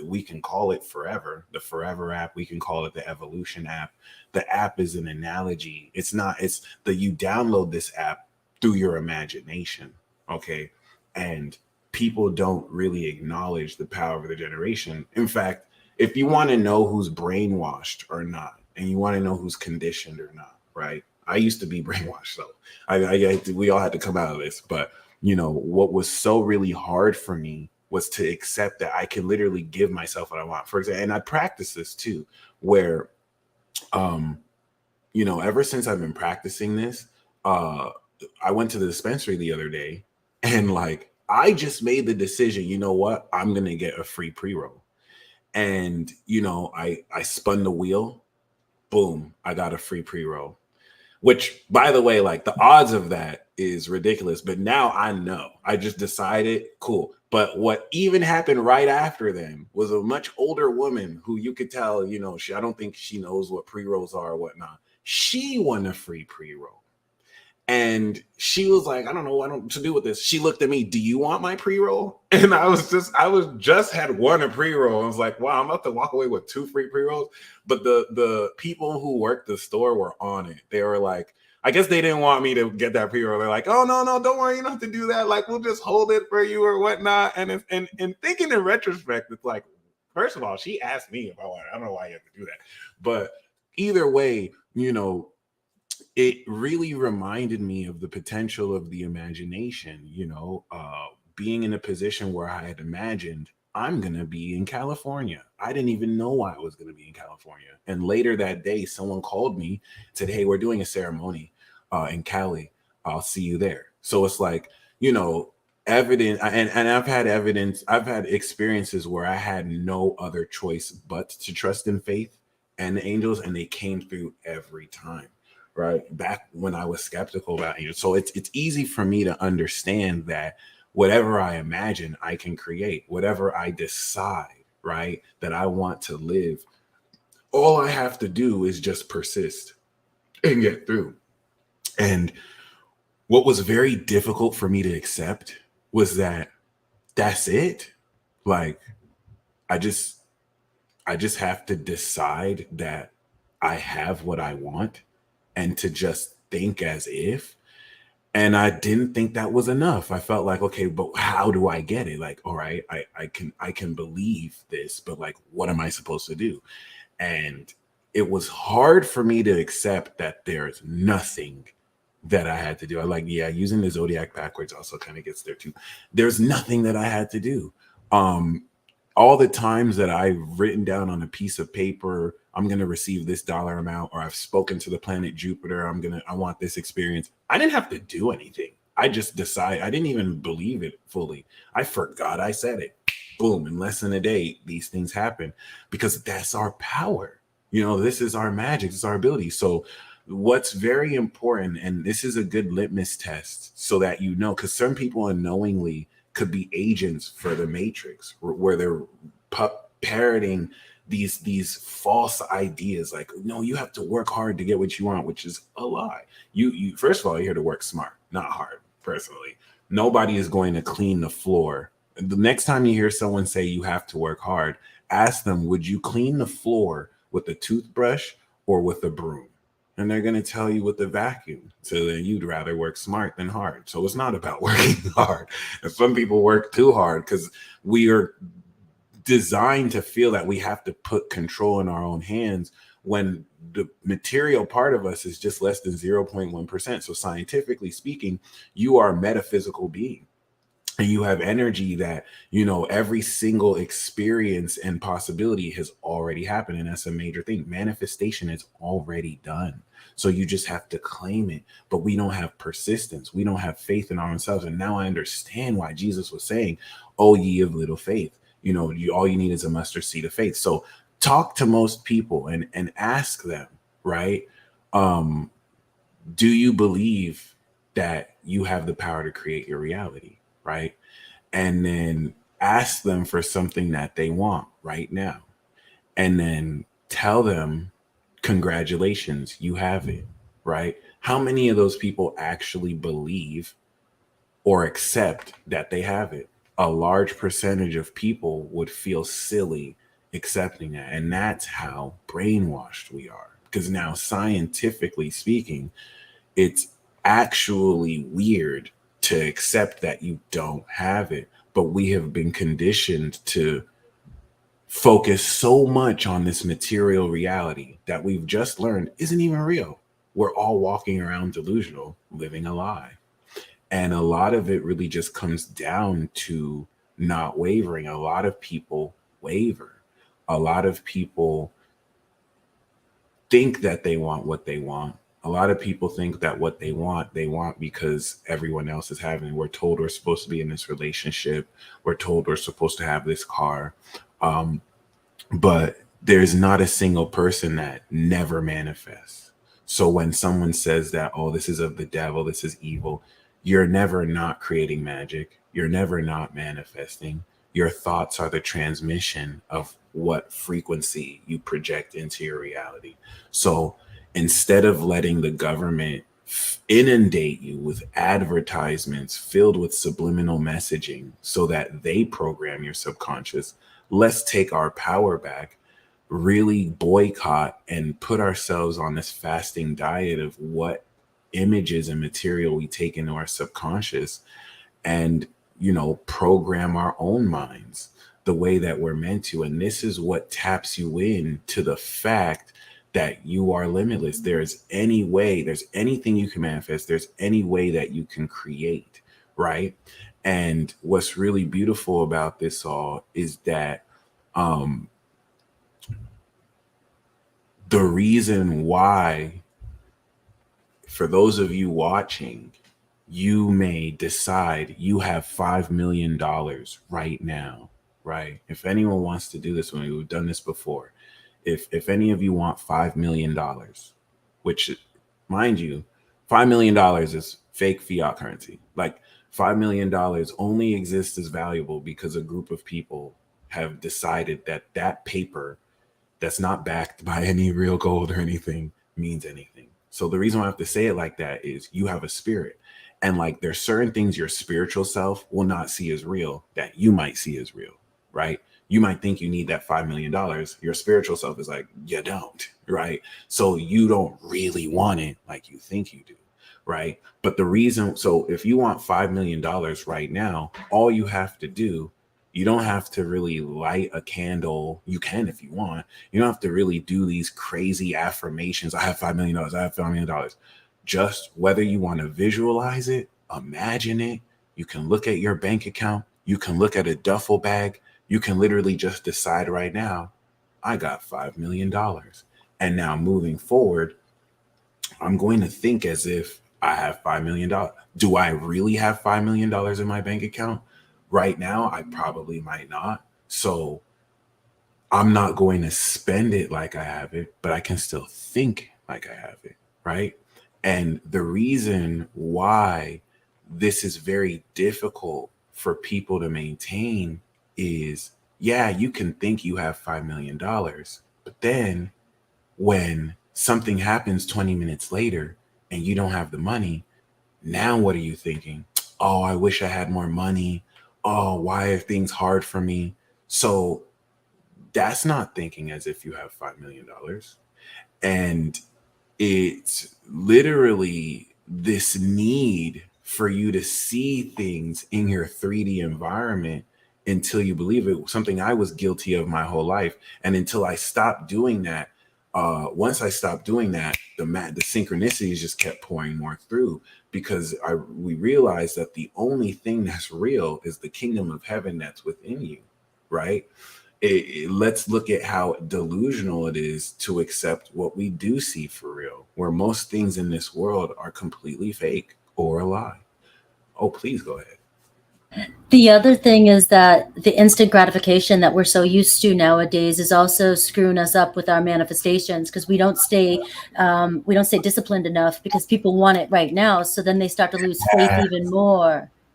We can call it Forever, the Forever app. We can call it the Evolution app. The app is an analogy. It's that you download this app through your imagination. Okay. And people don't really acknowledge the power of the generation. In fact, if you want to know who's brainwashed or not, and you want to know who's conditioned or not, right? I used to be brainwashed, so we all had to come out of this. But you know what was so really hard for me was to accept that I can literally give myself what I want. For example, and I practice this too, where, you know, ever since I've been practicing this, I went to the dispensary the other day, and like, I just made the decision, you know what, I'm gonna get a free pre-roll. And you know, I spun the wheel, boom, I got a free pre-roll. Which, by the way, like, the odds of that is ridiculous. But now I know. I just decided, cool. But what even happened right after them was a much older woman who you could tell, you know, I don't think she knows what pre-rolls are or whatnot. She won a free pre-roll. And she was like, I don't know what to do with this. She looked at me, do you want my pre-roll? And I was just had won a pre-roll. I was like, wow, I'm about to walk away with 2 free pre-rolls. But the people who worked the store were on it. They were like, I guess they didn't want me to get that pre-roll. They're like, oh, no, don't worry, you don't have to do that. Like, we'll just hold it for you or whatnot. And thinking in retrospect, it's like, first of all, she asked me if I wanted. I don't know why you have to do that. But either way, it really reminded me of the potential of the imagination, being in a position where I had imagined I'm going to be in California. I didn't even know I was going to be in California. And later that day, someone called me, said, hey, we're doing a ceremony in Cali. I'll see you there. So it's like, evidence. And I've had experiences where I had no other choice but to trust in faith and the angels, and they came through every time. Right back when I was skeptical about angels. So it's easy for me to understand that whatever I imagine, I can create. Whatever I decide, right, that I want to live, all I have to do is just persist and get through. And what was very difficult for me to accept was that that's it. Like, I just have to decide that I have what I want, and to just think as if. And I didn't think that was enough. I felt like, okay, but how do I get it? Like, all right, I can believe this, but like, what am I supposed to do? And it was hard for me to accept that there's nothing that I had to do. I like, yeah, using the zodiac backwards also kind of gets there too. There's nothing that I had to do. All the times that I've written down on a piece of paper, I'm going to receive this dollar amount, or I've spoken to the planet Jupiter, I want this experience. I didn't have to do anything. I just decided. I didn't even believe it fully. I forgot I said it. Boom, in less than a day, these things happen, because that's our power. This is our magic. This is our ability. So what's very important, and this is a good litmus test so that because some people unknowingly could be agents for the matrix, where they're parroting these false ideas like, no, you have to work hard to get what you want, which is a lie. You first of all, you're here to work smart, not hard. Personally, nobody is going to clean the floor. The next time you hear someone say you have to work hard, ask them, would you clean the floor with a toothbrush or with a broom? And they're going to tell you with the vacuum. So then you'd rather work smart than hard. So it's not about working hard. And some people work too hard because we are designed to feel that we have to put control in our own hands, when the material part of us is just less than 0.1%. So scientifically speaking, you are a metaphysical being. And you have energy that, every single experience and possibility has already happened. And that's a major thing. Manifestation is already done. So you just have to claim it. But we don't have persistence. We don't have faith in ourselves. And now I understand why Jesus was saying, oh, ye of little faith. All you need is a mustard seed of faith. So talk to most people and ask them, right? Do you believe that you have the power to create your reality? Right? And then ask them for something that they want right now. And then tell them, congratulations, you have it, right? How many of those people actually believe or accept that they have it? A large percentage of people would feel silly accepting that. And that's how brainwashed we are. Because now, scientifically speaking, it's actually weird to accept that you don't have it. But we have been conditioned to focus so much on this material reality that we've just learned isn't even real. We're all walking around delusional, living a lie. And a lot of it really just comes down to not wavering. A lot of people waver. A lot of people think that they want what they want. A lot of people think that what they want because everyone else is having it. We're told we're supposed to be in this relationship. We're told we're supposed to have this car. But there's not a single person that never manifests. So when someone says that, oh, this is of the devil, this is evil, you're never not creating magic. You're never not manifesting. Your thoughts are the transmission of what frequency you project into your reality. So Instead of letting the government inundate you with advertisements filled with subliminal messaging so that they program your subconscious, let's take our power back, really boycott and put ourselves on this fasting diet of what images and material we take into our subconscious, and program our own minds the way that we're meant to. And this is what taps you in to the fact that you are limitless. There's anything you can manifest. There's any way that you can create, right? And what's really beautiful about this all is that the reason why, for those of you watching, you may decide you have $5 million right now, right? If anyone wants to do this, when we've done this before, if any of you want $5 million, which, mind you, $5 million is fake fiat currency. Like, $5 million only exists as valuable because a group of people have decided that that paper that's not backed by any real gold or anything means anything. So the reason why I have to say it like that is you have a spirit. And like, there's certain things your spiritual self will not see as real that you might see as real, right? You might think you need that $5 million. Your spiritual self is like, you don't, right? So you don't really want it like you think you do, right? But the reason, so if you want $5 million right now, all you have to do, you don't have to really light a candle. You can if you want. You don't have to really do these crazy affirmations. I have $5 million. I have $5 million. Just whether you want to visualize it, imagine it. You can look at your bank account. You can look at a duffel bag. You can literally just decide right now, I got $5 million. And now moving forward, I'm going to think as if I have $5 million. Do I really have $5 million in my bank account? Right now, I probably might not. So I'm not going to spend it like I have it, but I can still think like I have it, right? And the reason why this is very difficult for people to maintain is, yeah, you can think you have $5 million, but then when something happens 20 minutes later and you don't have the money, now what are you thinking? Oh, I wish I had more money. Oh, why are things hard for me? So that's not thinking as if you have $5 million. And it's literally this need for you to see things in your 3D environment until you believe it. Something I was guilty of my whole life. And until I stopped doing that, once I stopped doing that, the synchronicities just kept pouring more through, because we realized that the only thing that's real is the kingdom of heaven that's within you, right? Let's look at how delusional it is to accept what we do see for real, where most things in this world are completely fake or a lie. Oh, please go ahead. The other thing is that the instant gratification that we're so used to nowadays is also screwing us up with our manifestations, because we don't stay disciplined enough, because people want it right now. So then they start to lose faith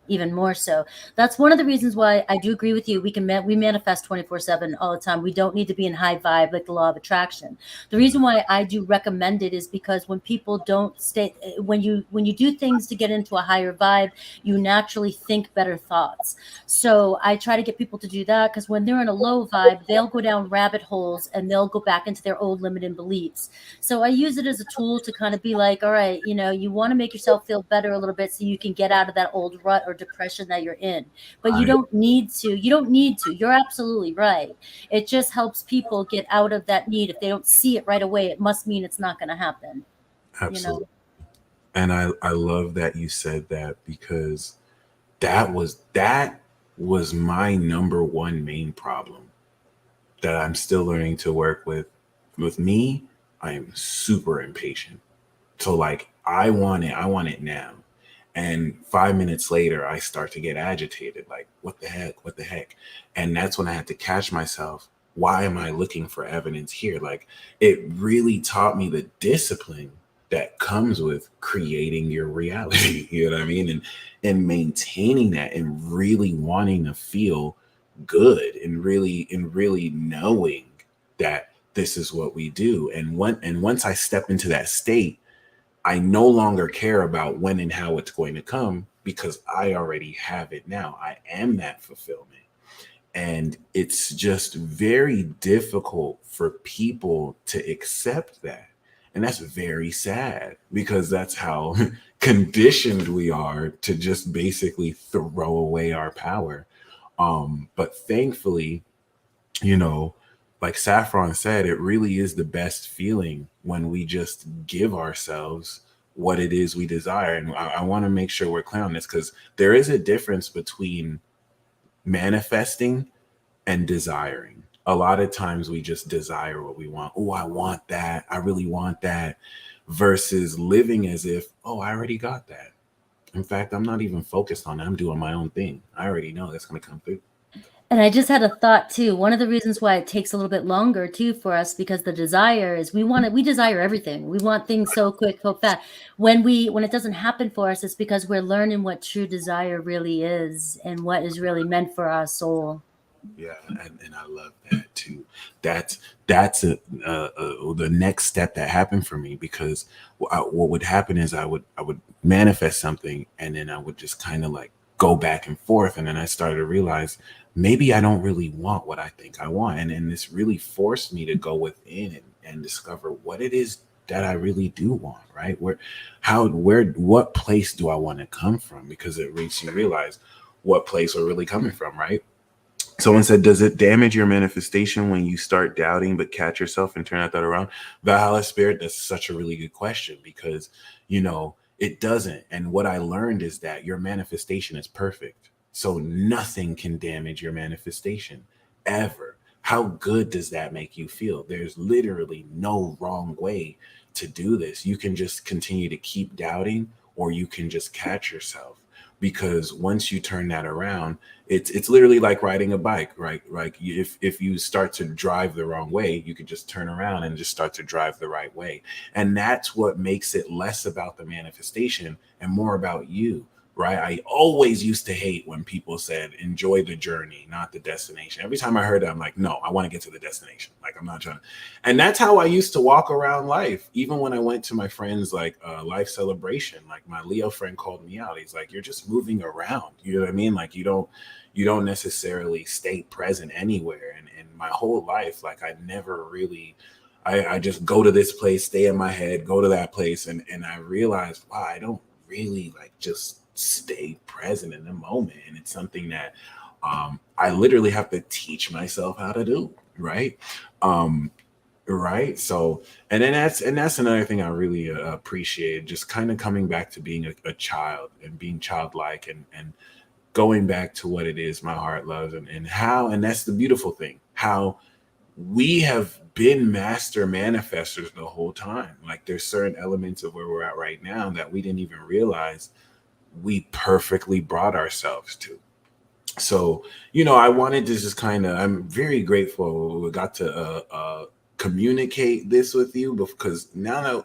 even more so. That's one of the reasons why I do agree with you. We manifest 24/7 all the time. We don't need to be in high vibe like the law of attraction. The reason why I do recommend it is because when people don't stay, when you do things to get into a higher vibe, you naturally think better thoughts. So I try to get people to do that, because when they're in a low vibe, they'll go down rabbit holes and they'll go back into their old limiting beliefs. So I use it as a tool to kind of be like, all right, you want to make yourself feel better a little bit so you can get out of that old rut or depression that you're in. But you don't need to. You're absolutely right. It just helps people get out of that need. If they don't see it right away, it must mean it's not going to happen. Absolutely. And I love that you said that, because that was my number one main problem that I'm still learning to work with. With me, I am super impatient. So like, I want it now. And 5 minutes later, I start to get agitated. Like, what the heck? And that's when I had to catch myself. Why am I looking for evidence here? Like, it really taught me the discipline that comes with creating your reality. You know what I mean? And maintaining that, and really wanting to feel good, and really knowing that this is what we do. And once I step into that state, I no longer care about when and how it's going to come, because I already have it now. I am that fulfillment. And it's just very difficult for people to accept that. And that's very sad, because that's how conditioned we are to just basically throw away our power. But thankfully, you know, like Saffron said, it really is the best feeling when we just give ourselves what it is we desire. And I want to make sure we're clear on this, because there is a difference between manifesting and desiring. A lot of times we just desire what we want. Oh, I want that. I really want that. Versus living as if, oh, I already got that. In fact, I'm not even focused on it. I'm doing my own thing. I already know that's going to come through. And I just had a thought too. One of the reasons why it takes a little bit longer too for us, because the desire is we desire everything. We want things so quick, so fast. When it doesn't happen for us, it's because we're learning what true desire really is and what is really meant for our soul. Yeah, and I love that too. That's the next step that happened for me, because what would happen is I would manifest something, and then I would just kind of like go back and forth, and then I started to realize maybe I don't really want what I think I want, and this really forced me to go within and discover what it is that I really do want. Right? What place do I want to come from? Because it makes you realize what place we're really coming from. Right? Someone said, does it damage your manifestation when you start doubting but catch yourself and turn that around? Valhalla Spirit, that's such a really good question, because, it doesn't. And what I learned is that your manifestation is perfect. So nothing can damage your manifestation ever. How good does that make you feel? There's literally no wrong way to do this. You can just continue to keep doubting, or you can just catch yourself. Because once you turn that around, it's literally like riding a bike, right? Like if you start to drive the wrong way, you can just turn around and just start to drive the right way. And that's what makes it less about the manifestation and more about you, right? I always used to hate when people said, enjoy the journey, not the destination. Every time I heard that, I'm like, no, I want to get to the destination. Like, I'm not trying to. And that's how I used to walk around life. Even when I went to my friend's life celebration, like my Leo friend called me out. He's like, you're just moving around. You know what I mean? Like you don't necessarily stay present anywhere. And my whole life, like I never really, I just go to this place, stay in my head, go to that place. And I realized, wow, I don't really like just stay present in the moment. And it's something that I literally have to teach myself how to do. Right. Right. So, and that's another thing I really appreciate, just kind of coming back to being a child and being childlike and going back to what it is my heart loves, and that's the beautiful thing, how we have been master manifestors the whole time. Like there's certain elements of where we're at right now that we didn't even realize we perfectly brought ourselves to. So, I wanted to just I'm very grateful we got to communicate this with you, because now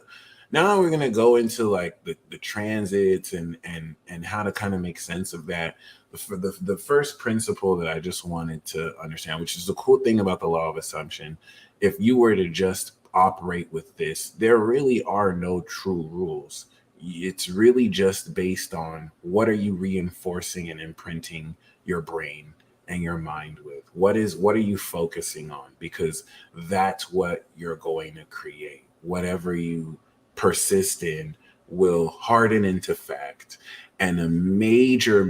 we're going to go into like the transits and how to kind of make sense of that. The first principle that I just wanted to understand, which is the cool thing about the law of assumption, if you were to just operate with this, there really are no true rules. It's really just based on what are you reinforcing and imprinting your brain and your mind with. What are you focusing on? Because that's what you're going to create. Whatever you persist in will harden into fact. And a major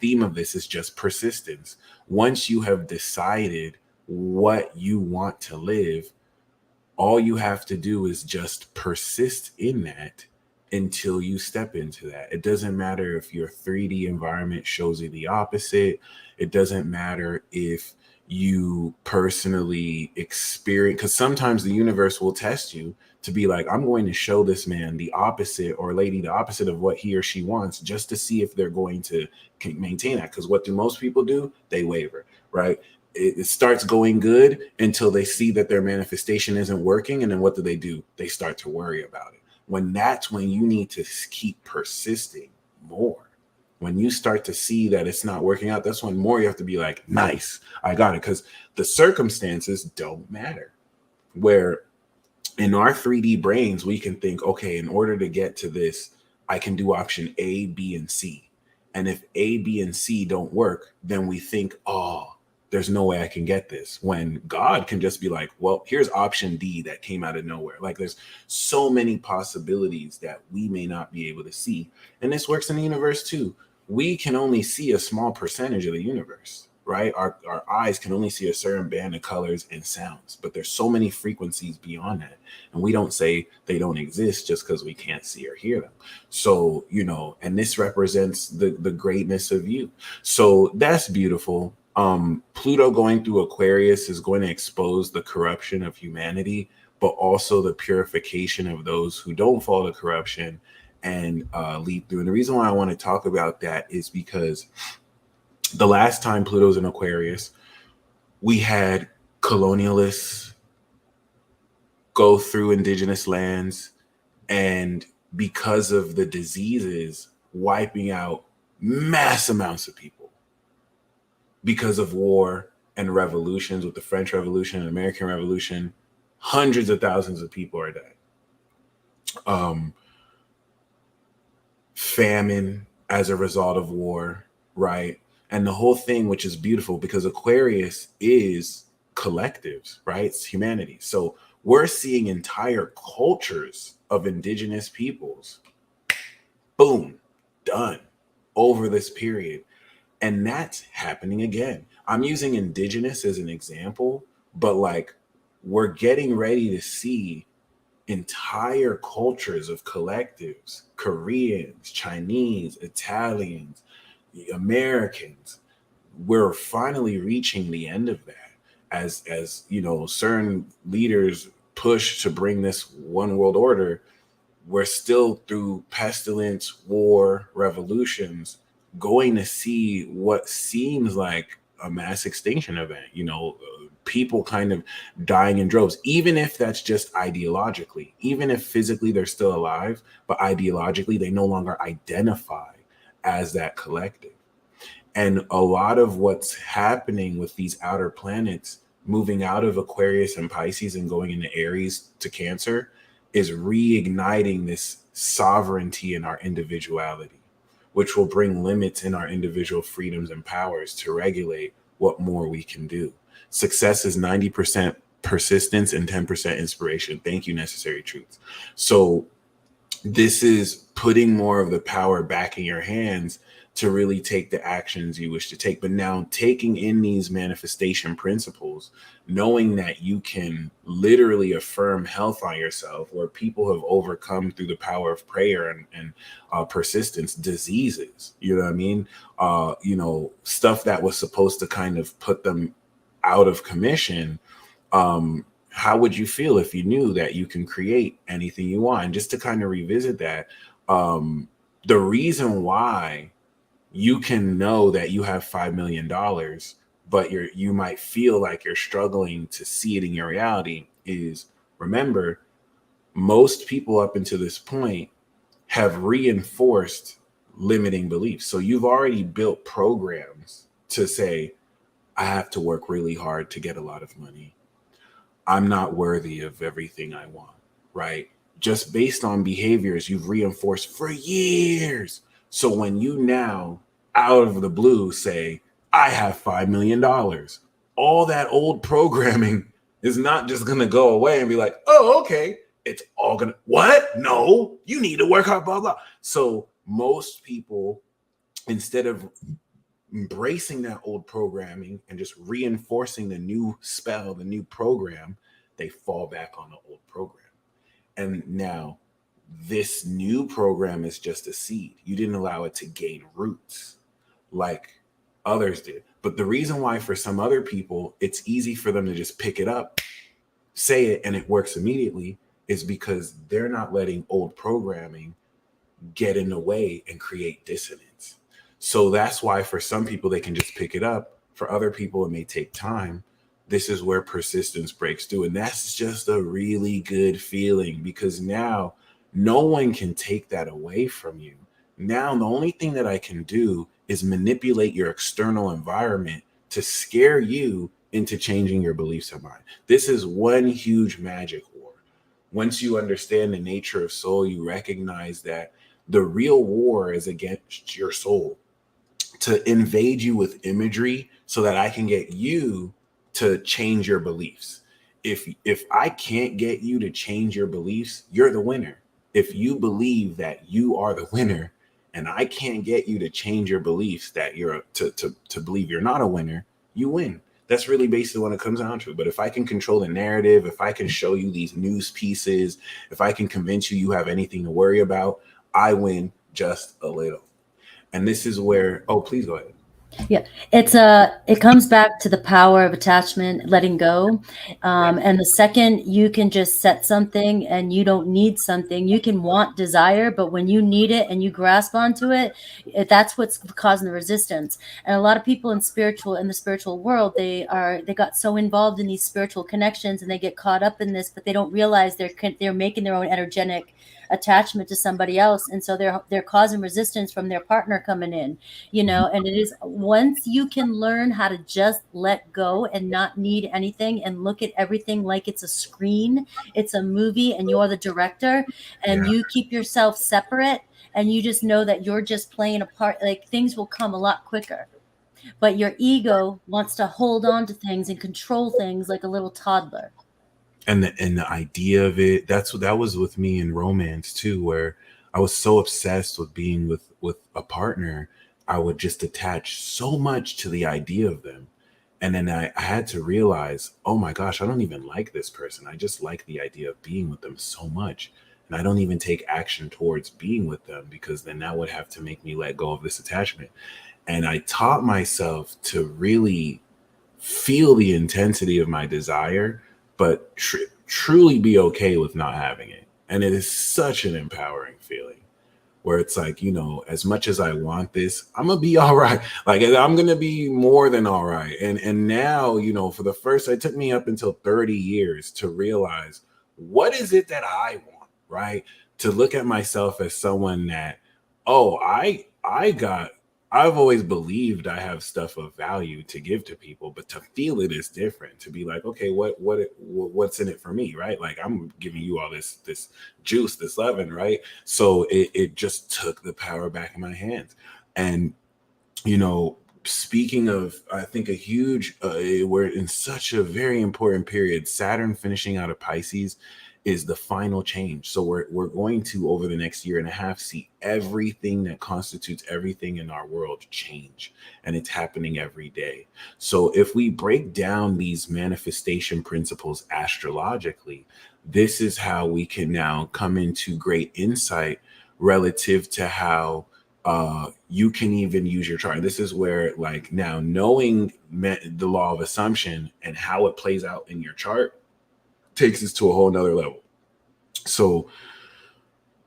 theme of this is just persistence. Once you have decided what you want to live, all you have to do is just persist in that until you step into that. It doesn't matter if your 3D environment shows you the opposite. It doesn't matter if you personally experience, because sometimes the universe will test you to be like, I'm going to show this man the opposite or lady the opposite of what he or she wants, just to see if they're going to maintain that. Because what do most people do? They waver, right? It starts going good until they see that their manifestation isn't working. And then what do? They start to worry about it. That's when you need to keep persisting more. When you start to see that it's not working out, that's when more you have to be like, nice, I got it. Because the circumstances don't matter. Where in our 3D brains, we can think, okay, in order to get to this, I can do option A, B, and C. And if A, B, and C don't work, then we think, oh, there's no way I can get this. When God can just be like, well, here's option D that came out of nowhere. Like there's so many possibilities that we may not be able to see. And this works in the universe too. We can only see a small percentage of the universe, right? Our eyes can only see a certain band of colors and sounds, but there's so many frequencies beyond that. And we don't say they don't exist just because we can't see or hear them. So, you know, and this represents the greatness of you. So that's beautiful. Pluto going through Aquarius is going to expose the corruption of humanity, but also the purification of those who don't fall to corruption and lead through. And the reason why I want to talk about that is because the last time Pluto's in Aquarius, we had colonialists go through indigenous lands, and because of the diseases, wiping out mass amounts of people. Because of war and revolutions, with the French Revolution and American Revolution, hundreds of thousands of people are dead. Famine as a result of war, right? And the whole thing, which is beautiful because Aquarius is collectives, right? It's humanity. So we're seeing entire cultures of indigenous peoples, boom, done over this period. And that's happening again. I'm using indigenous as an example, but like we're getting ready to see entire cultures of collectives, Koreans, Chinese, Italians, Americans. We're finally reaching the end of that as you know, certain leaders push to bring this one world order. We're still through pestilence, war, revolutions, going to see what seems like a mass extinction event, you know, people kind of dying in droves, even if that's just ideologically, even if physically they're still alive, but ideologically they no longer identify as that collective. And a lot of what's happening with these outer planets moving out of Aquarius and Pisces and going into Aries to Cancer is reigniting this sovereignty in our individuality, which will bring limits in our individual freedoms and powers to regulate what more we can do. Success is 90% persistence and 10% inspiration. Thank you, Necessary Truths. So this is putting more of the power back in your hands to really take the actions you wish to take. But now taking in these manifestation principles, knowing that you can literally affirm health on yourself, where people have overcome through the power of prayer and persistence, diseases, you know what I mean? You know, stuff that was supposed to kind of put them out of commission. How would you feel if you knew that you can create anything you want? And just to kind of revisit that, the reason why you can know that you have $5 million, but you might feel like you're struggling to see it in your reality is, remember, most people up until this point have reinforced limiting beliefs. So you've already built programs to say, I have to work really hard to get a lot of money. I'm not worthy of everything I want, right? Just based on behaviors you've reinforced for years. So when you now, out of the blue, say, I have $5 million, all that old programming is not just going to go away and be like, oh, okay, it's all going to, what? No, you need to work hard, blah, blah. So most people, instead of embracing that old programming and just reinforcing the new spell, the new program, they fall back on the old program. And now this new program is just a seed. You didn't allow it to gain roots like others did. But the reason why for some other people, it's easy for them to just pick it up, say it, and it works immediately is because they're not letting old programming get in the way and create dissonance. So that's why for some people, they can just pick it up. For other people, it may take time. This is where persistence breaks through. And that's just a really good feeling because now no one can take that away from you. Now, the only thing that I can do is manipulate your external environment to scare you into changing your beliefs of mine. This is one huge magic war. Once you understand the nature of soul, you recognize that the real war is against your soul, to invade you with imagery so that I can get you to change your beliefs. If I can't get you to change your beliefs, you're the winner. If you believe that you are the winner and I can't get you to change your beliefs that you're to believe you're not a winner, you win. That's really basically what it comes down to. But if I can control the narrative, if I can show you these news pieces, if I can convince you you have anything to worry about, I win just a little. And this is where, oh, please go ahead. Yeah, it comes back to the power of attachment, letting go. And the second you can just set something and you don't need something, you can want desire, but when you need it and you grasp onto it, that's what's causing the resistance. And a lot of people in the spiritual world, they got so involved in these spiritual connections and they get caught up in this, but they don't realize they're making their own energetic attachment to somebody else, and so they're causing resistance from their partner coming in, and it is, once you can learn how to just let go and not need anything and look at everything like it's a screen, it's a movie, and you're the director, and Yeah. you keep yourself separate, and you just know that you're just playing a part, like things will come a lot quicker. But your ego wants to hold on to things and control things like a little toddler. And the idea of it, that was with me in romance too, where I was so obsessed with being with a partner, I would just attach so much to the idea of them. And then I had to realize, oh my gosh, I don't even like this person. I just like the idea of being with them so much. And I don't even take action towards being with them, because then that would have to make me let go of this attachment. And I taught myself to really feel the intensity of my desire, but truly be okay with not having it. And it is such an empowering feeling, where it's like, as much as I want this, I'm gonna be all right. Like, I'm gonna be more than all right. And now, for the first, it took me up until 30 years to realize, what is it that I want, right? To look at myself as someone that, oh, I've always believed I have stuff of value to give to people, but to feel it is different. To be like, okay, what's in it for me, right? Like, I'm giving you all this juice, this loving, right? So it just took the power back in my hands. And speaking of, I think a huge, we're in such a very important period. Saturn finishing out of Pisces is the final change. So we're going to, over the next year and a half, see everything that constitutes everything in our world change, and it's happening every day. So if we break down these manifestation principles astrologically, this is how we can now come into great insight relative to how you can even use your chart. This is where, like, now knowing the law of assumption and how it plays out in your chart takes us to a whole nother level. So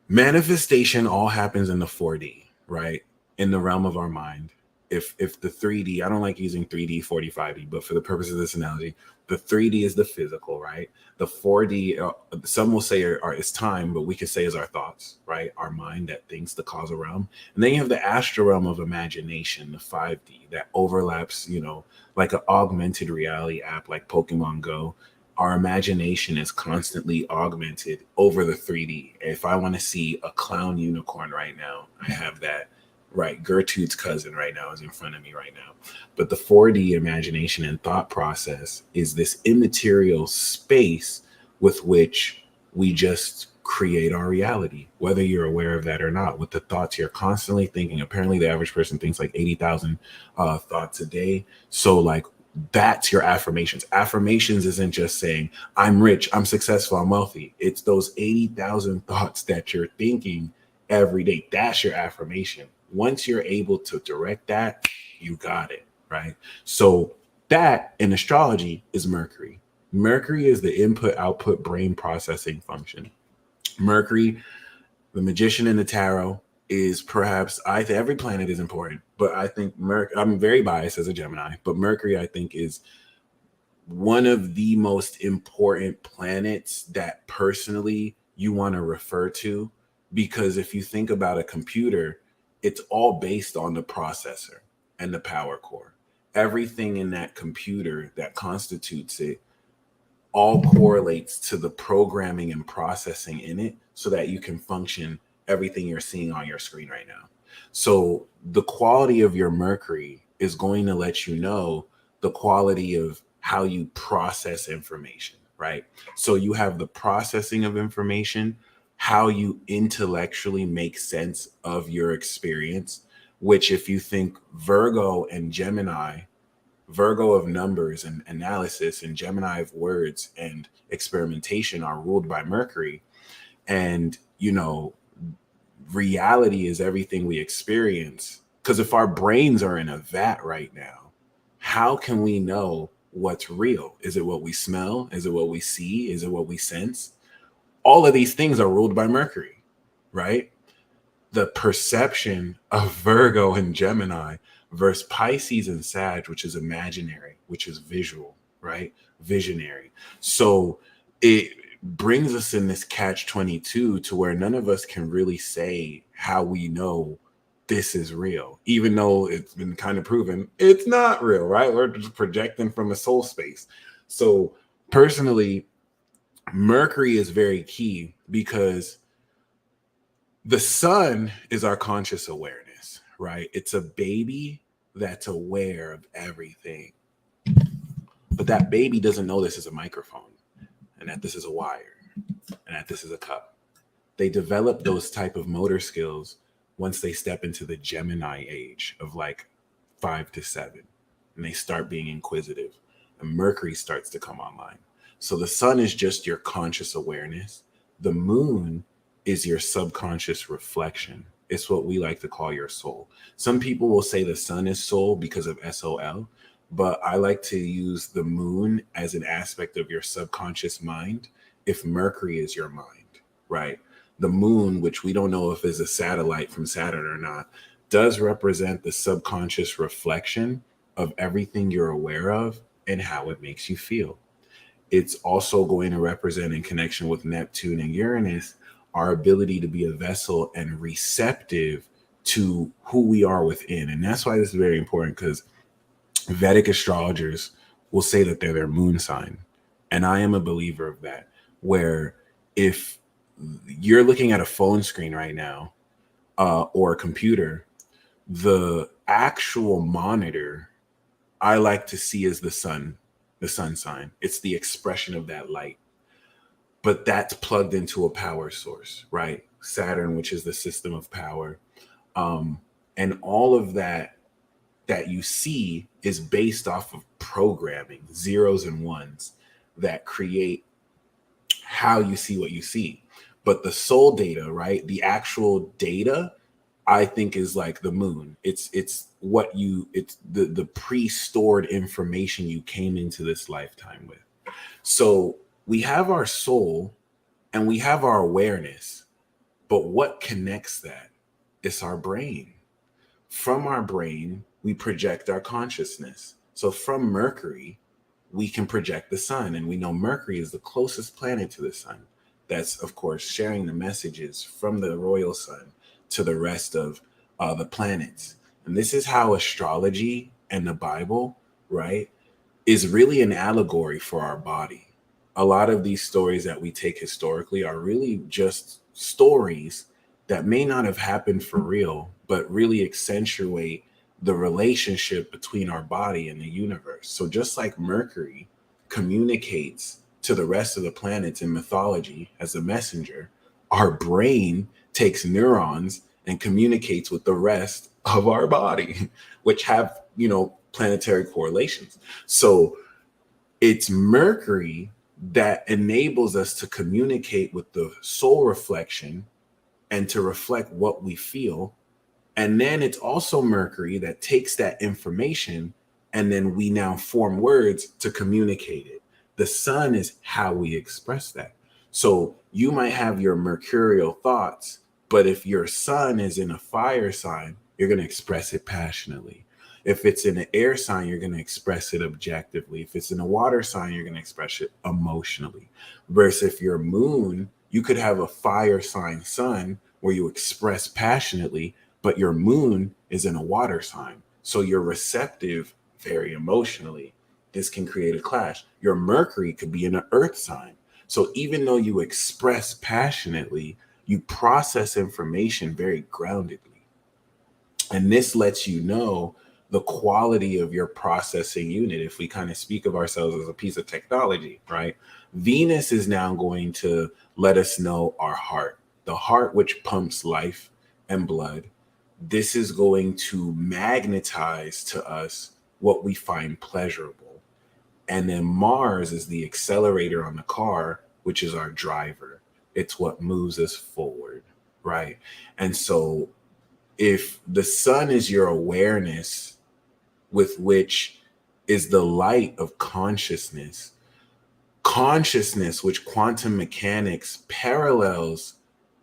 manifestation all happens in the 4D, right? In the realm of our mind. If the 3D, I don't like using 3D, 45D, but for the purpose of this analogy, the 3D is the physical, right? The 4D, some will say is time, but we could say is our thoughts, right? Our mind that thinks, the causal realm. And then you have the astral realm of imagination, the 5D, that overlaps, like an augmented reality app like Pokemon Go. Our imagination is constantly augmented over the 3D. If I want to see a clown unicorn right now, I have that. Right, Gertrude's cousin right now is in front of me right now. But the 4D imagination and thought process is this immaterial space with which we just create our reality, whether you're aware of that or not, with the thoughts you're constantly thinking. Apparently, the average person thinks like 80,000 thoughts a day. So, like, that's your affirmations. Affirmations isn't just saying, I'm rich, I'm successful, I'm wealthy. It's those 80,000 thoughts that you're thinking every day. That's your affirmation. Once you're able to direct that, you got it, right? So that in astrology is Mercury. Mercury is the input output brain processing function. Mercury, the magician in the tarot, is perhaps, I think every planet is important, but I think I'm very biased as a Gemini, but Mercury, I think, is one of the most important planets that personally you want to refer to. Because if you think about a computer, it's all based on the processor and the power core. Everything in that computer that constitutes it all correlates to the programming and processing in it so that you can function everything you're seeing on your screen right now. So the quality of your Mercury is going to let you know the quality of how you process information, right? So you have the processing of information, how you intellectually make sense of your experience, which if you think Virgo and Gemini, Virgo of numbers and analysis, and Gemini of words and experimentation are ruled by Mercury. And, reality is everything we experience. Because if our brains are in a vat right now, how can we know what's real? Is it what we smell? Is it what we see? Is it what we sense? All of these things are ruled by Mercury, right? The perception of Virgo and Gemini versus Pisces and Sag, which is imaginary, which is visual, right? Visionary. So it brings us in this catch-22 to where none of us can really say how we know this is real, even though it's been kind of proven it's not real, right? We're just projecting from a soul space. So personally, Mercury is very key because the sun is our conscious awareness, right? It's a baby that's aware of everything. But that baby doesn't know this is a microphone and that this is a wire and that this is a cup. They develop those type of motor skills once they step into the Gemini age of like 5 to 7, and they start being inquisitive and Mercury starts to come online. So the sun is just your conscious awareness. The moon is your subconscious reflection. It's what we like to call your soul. Some people will say the sun is soul because of SOL, but I like to use the moon as an aspect of your subconscious mind if Mercury is your mind, right? The moon, which we don't know if is a satellite from Saturn or not, does represent the subconscious reflection of everything you're aware of and how it makes you feel. It's also going to represent, in connection with Neptune and Uranus, our ability to be a vessel and receptive to who we are within. And that's why this is very important, because Vedic astrologers will say that they're their moon sign. And I am a believer of that, where if you're looking at a phone screen right now or a computer, the actual monitor I like to see is the sun sign. It's the expression of that light. But that's plugged into a power source, right? Saturn, which is the system of power. And all of that you see is based off of programming, zeros and ones that create how you see what you see. But the soul data, right? The actual data, I think, is like the moon. It's the pre-stored information you came into this lifetime with. So we have our soul and we have our awareness, but what connects that? It's our brain. From our brain, we project our consciousness. So from Mercury, we can project the sun, and we know Mercury is the closest planet to the sun. That's, of course, sharing the messages from the royal sun to the rest of the planets. And this is how astrology and the Bible, right, is really an allegory for our body. A lot of these stories that we take historically are really just stories that may not have happened for real, but really accentuate the relationship between our body and the universe. So just like Mercury communicates to the rest of the planets in mythology as a messenger, our brain takes neurons and communicates with the rest of our body, which have, planetary correlations. So it's Mercury that enables us to communicate with the soul reflection and to reflect what we feel. And then it's also Mercury that takes that information and then we now form words to communicate it. The sun is how we express that. So you might have your mercurial thoughts, but if your sun is in a fire sign, you're going to express it passionately. If it's in an air sign, you're going to express it objectively. If it's in a water sign, you're going to express it emotionally. Versus if your moon, you could have a fire sign sun where you express passionately, but your moon is in a water sign. So you're receptive very emotionally. This can create a clash. Your Mercury could be in an earth sign. So even though you express passionately, you process information very groundedly. And this lets you know the quality of your processing unit. If we kind of speak of ourselves as a piece of technology, right? Venus is now going to let us know our heart, the heart which pumps life and blood. This is going to magnetize to us what we find pleasurable. And then Mars is the accelerator on the car, which is our driver. It's what moves us forward, right? And so if the sun is your awareness, with which is the light of consciousness, which quantum mechanics parallels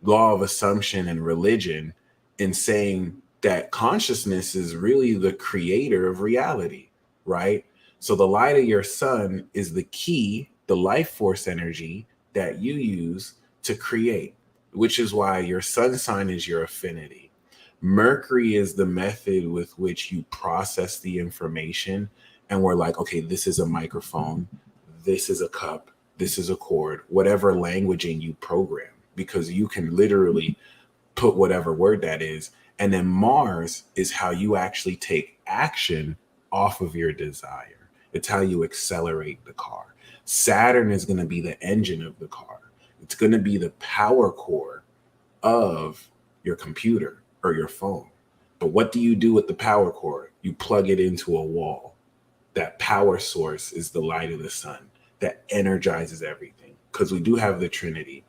law of assumption and religion in saying that consciousness is really the creator of reality, right? So the light of your sun is the key, the life force energy that you use to create, which is why your sun sign is your affinity. Mercury is the method with which you process the information. And we're like, okay, this is a microphone, this is a cup, this is a chord, whatever languaging you program, because you can literally put whatever word that is. And then Mars is how you actually take action off of your desire. It's how you accelerate the car. Saturn is going to be the engine of the car. It's going to be the power core of your computer or your phone. But what do you do with the power cord? You plug it into a wall. That power source is the light of the sun that energizes everything, because we do have the Trinity.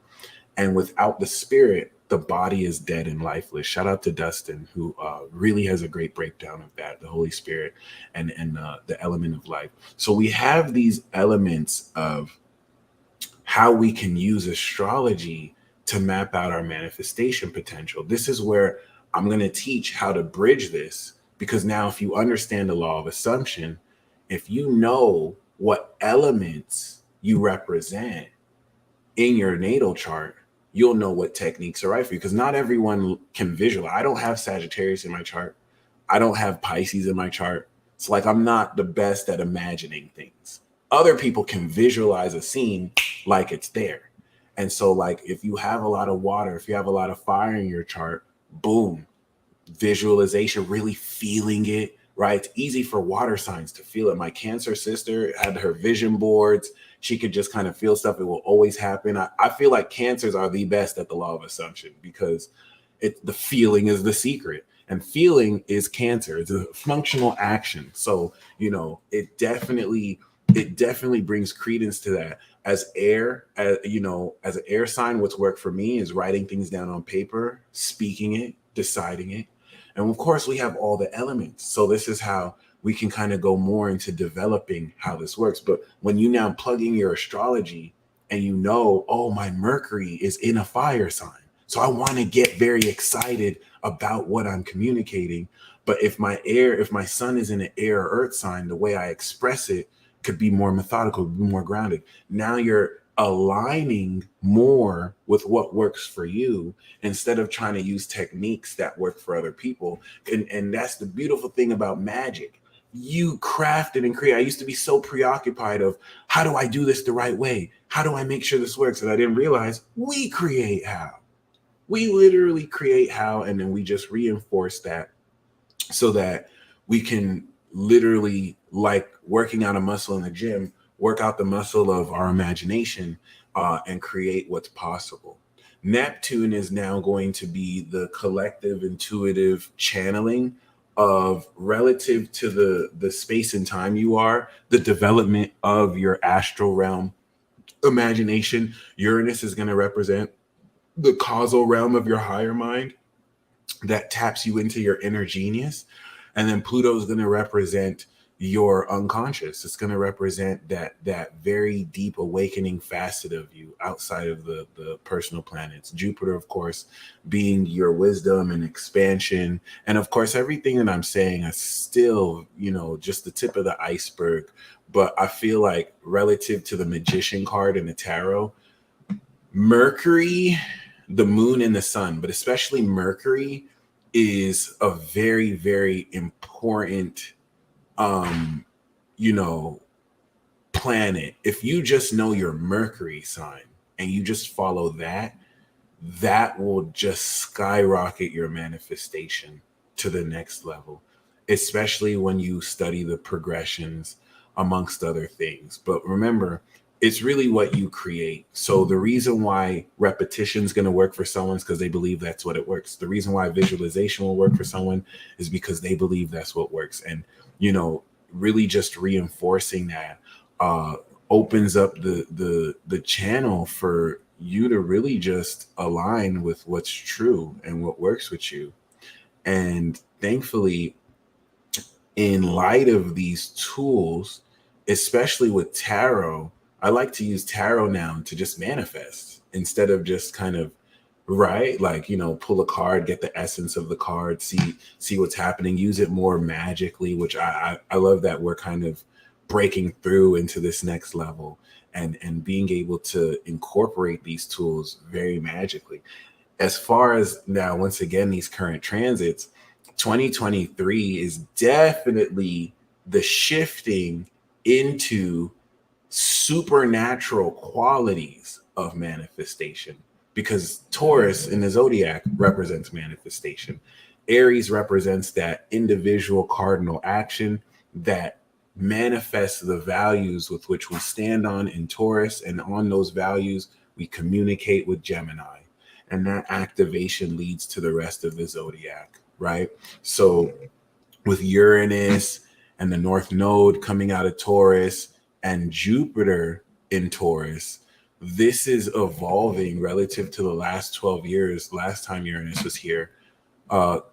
And without the spirit, the body is dead and lifeless. Shout out to Dustin, who really has a great breakdown of that, the Holy Spirit and the element of life. So we have these elements of how we can use astrology to map out our manifestation potential. This is where I'm going to teach how to bridge this, because now if you understand the law of assumption, if you know what elements you represent in your natal chart, you'll know what techniques are right for you, because not everyone can visualize. I don't have Sagittarius in my chart. I don't have Pisces in my chart. It's like I'm not the best at imagining things. Other people can visualize a scene like it's there. And so like if you have a lot of water, if you have a lot of fire in your chart, boom, visualization, really feeling it, right? It's easy for water signs to feel it. My Cancer sister had her vision boards. She could just kind of feel stuff. It will always happen. I feel like Cancers are the best at the law of assumption, because the feeling is the secret, and feeling is Cancer. It's a functional action. So, it definitely brings credence to that. As air, as an air sign, what's worked for me is writing things down on paper, speaking it, deciding it. And of course, we have all the elements. So this is how we can kind of go more into developing how this works. But when you now plug in your astrology and oh, my Mercury is in a fire sign, so I want to get very excited about what I'm communicating. But if my sun is in an air or earth sign, the way I express it could be more methodical, be more grounded. Now you're aligning more with what works for you, instead of trying to use techniques that work for other people. And that's the beautiful thing about magic. You craft it and create. I used to be so preoccupied of, how do I do this the right way? How do I make sure this works? And I didn't realize we create how. We literally create how, and then we just reinforce that so that we can literally, like working out a muscle in the gym, work out the muscle of our imagination and create what's possible. Neptune is now going to be the collective intuitive channeling of, relative to the space and time you are, the development of your astral realm imagination. Uranus is going to represent the causal realm of your higher mind that taps you into your inner genius. And then Pluto is going to represent your unconscious. It's going to represent that very deep awakening facet of you outside of the personal planets. Jupiter, of course, being your wisdom and expansion. And of course, everything that I'm saying is still, just the tip of the iceberg. But I feel like relative to the Magician card in the tarot, Mercury, the moon and the sun, but especially Mercury, is a very, very important, you know, planet. If you just know your Mercury sign and you just follow that, that will just skyrocket your manifestation to the next level, especially when you study the progressions amongst other things. But remember, it's really what you create. So the reason why repetition is going to work for someone is because they believe that's what it works. The reason why visualization will work for someone is because they believe that's what works. And, you know, really just reinforcing that uh, opens up the channel for you to really just align with what's true and what works with you. And thankfully, in light of these tools, especially with tarot, I like to use tarot now to just manifest instead of just kind of, right, like, you know, pull a card, get the essence of the card, see what's happening, use it more magically, which I love that we're kind of breaking through into this next level and being able to incorporate these tools very magically. As far as now, once again, these current transits, 2023 is definitely the shifting into supernatural qualities of manifestation, because Taurus in the zodiac represents manifestation. Aries represents that individual cardinal action that manifests the values with which we stand on in Taurus, and on those values we communicate with Gemini, and that activation leads to the rest of the zodiac, right? So with Uranus and the North Node coming out of Taurus and Jupiter in Taurus, this is evolving relative to the last 12 years. Last time Uranus was here,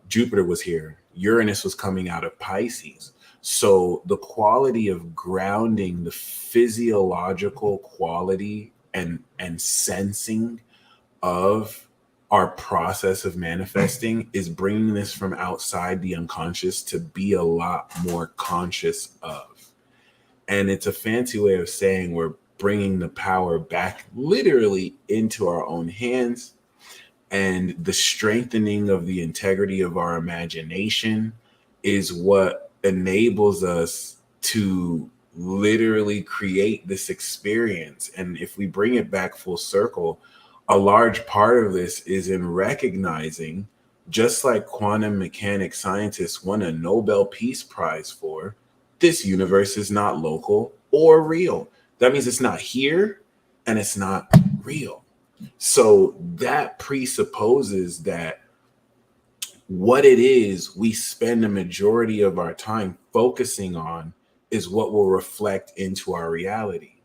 Jupiter was here. Uranus was coming out of Pisces. So the quality of grounding, the physiological quality and sensing of our process of manifesting is bringing this from outside the unconscious to be a lot more conscious of. And it's a fancy way of saying we're bringing the power back literally into our own hands, and the strengthening of the integrity of our imagination is what enables us to literally create this experience. And if we bring it back full circle, a large part of this is in recognizing, just like quantum mechanics scientists won a Nobel Peace Prize for, this universe is not local or real. That means it's not here and it's not real. So that presupposes that what it is we spend the majority of our time focusing on is what will reflect into our reality.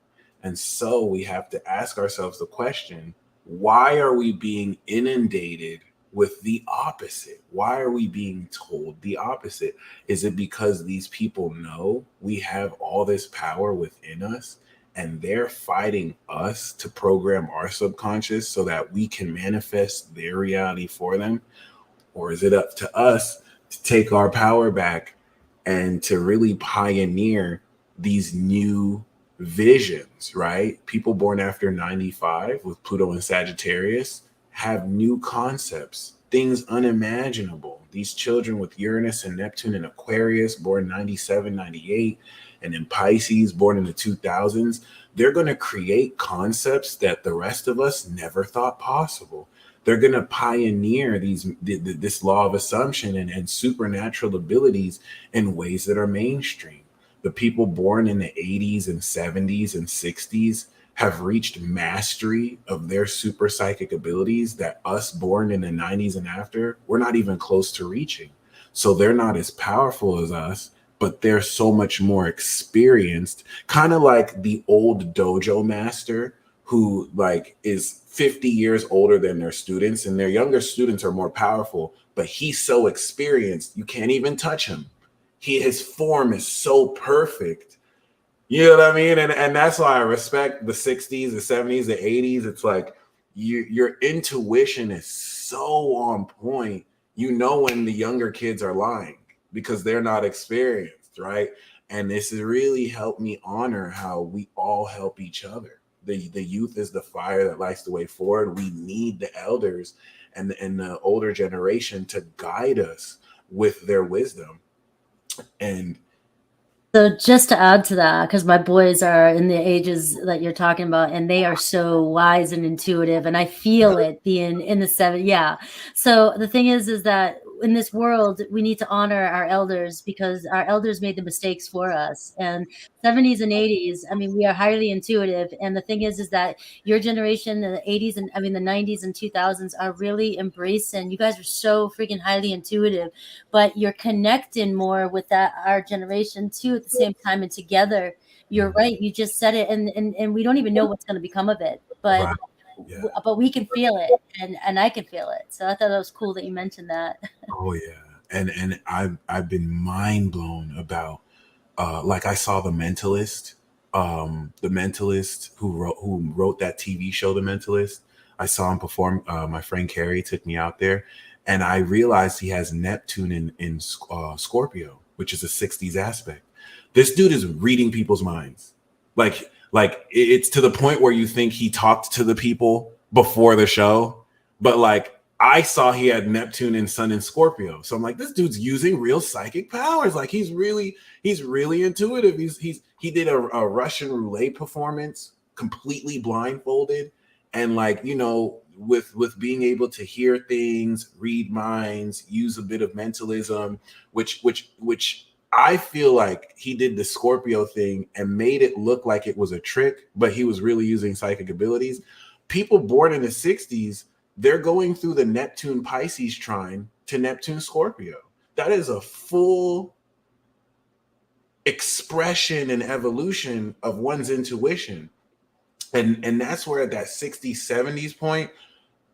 And so we have to ask ourselves the question, why are we being inundated with the opposite? Why are we being told the opposite? Is it because these people know we have all this power within us and they're fighting us to program our subconscious so that we can manifest their reality for them? Or is it up to us to take our power back and to really pioneer these new visions, right? People born after 95 with Pluto and Sagittarius have new concepts, things unimaginable. These children with Uranus and Neptune and Aquarius, born 97, 98, and in Pisces, born in the 2000s, they're going to create concepts that the rest of us never thought possible. They're going to pioneer this law of assumption and supernatural abilities in ways that are mainstream. The people born in the 80s and 70s and 60s have reached mastery of their super psychic abilities that us born in the 90s and after, we're not even close to reaching. So they're not as powerful as us, but they're so much more experienced, kind of like the old dojo master who like is 50 years older than their students, and their younger students are more powerful, but he's so experienced you can't even touch him. His form is so perfect. You know what I mean? And that's why I respect the 60s, the 70s, the 80s. It's like your intuition is so on point. You know when the younger kids are lying because they're not experienced, right? And this has really helped me honor how we all help each other. the youth is the fire that lights the way forward. We need the elders and the older generation to guide us with their wisdom. And so just to add to that, because my boys are in the ages that you're talking about, and they are so wise and intuitive, and I feel it being in the 70s. Yeah. So the thing is that in this world, we need to honor our elders because our elders made the mistakes for us. And 70s and 80s, I mean, we are highly intuitive. And the thing is that your generation, the 80s and I mean the 90s and 2000s are really embracing. You guys are so freaking highly intuitive, but you're connecting more with that our generation too at the same time and together. You're right. You just said it, and we don't even know what's going to become of it, but right, yeah. but we can feel it, and I can feel it. So I thought that was cool that you mentioned that. Oh yeah. And I've been mind blown about like I saw The Mentalist, who wrote that TV show, The Mentalist. I saw him perform. My friend Carrie took me out there, and I realized he has Neptune in Scorpio, which is a 60s aspect. This dude is reading people's minds, like it's to the point where you think he talked to the people before the show, but like I saw he had Neptune and Sun in Scorpio, so I'm like, this dude's using real psychic powers. Like he's really intuitive. He did a Russian roulette performance completely blindfolded, and like, you know, with being able to hear things, read minds, use a bit of mentalism, which I feel like he did the Scorpio thing and made it look like it was a trick, but he was really using psychic abilities. People born in the 60s, they're going through the Neptune Pisces trine to Neptune Scorpio. That is a full expression and evolution of one's intuition. And that's where at that 60s, 70s point,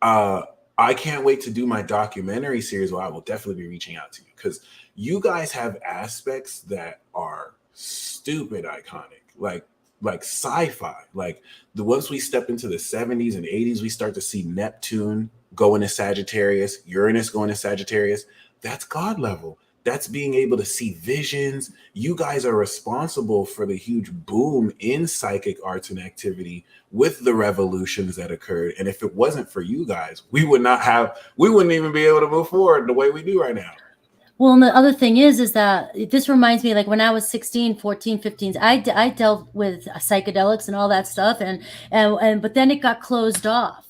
I can't wait to do my documentary series where I will definitely be reaching out to you, because you guys have aspects that are stupid iconic, like sci-fi. Like the once we step into the 70s and 80s, we start to see Neptune go into Sagittarius, Uranus going to Sagittarius. That's God level. That's being able to see visions. You guys are responsible for the huge boom in psychic arts and activity with the revolutions that occurred. And if it wasn't for you guys, we wouldn't even be able to move forward the way we do right now. Well, and the other thing is that this reminds me, like when I was 16, 14, 15, I dealt with psychedelics and all that stuff. But then it got closed off.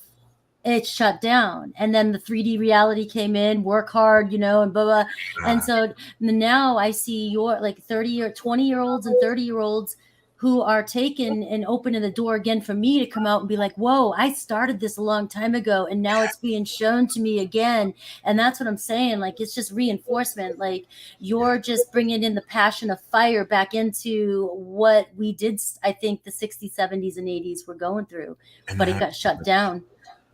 It shut down, and then the 3D reality came in, work hard, you know, and blah blah. And so now I see your like 30 or 20-year-olds and 30-year-olds who are taken and opening the door again for me to come out and be like, whoa, I started this a long time ago and now it's being shown to me again. And that's what I'm saying. Like, it's just reinforcement. Like, you're just bringing in the passion of fire back into what we did, I think, the 60s, 70s, and 80s were going through, but it got shut down.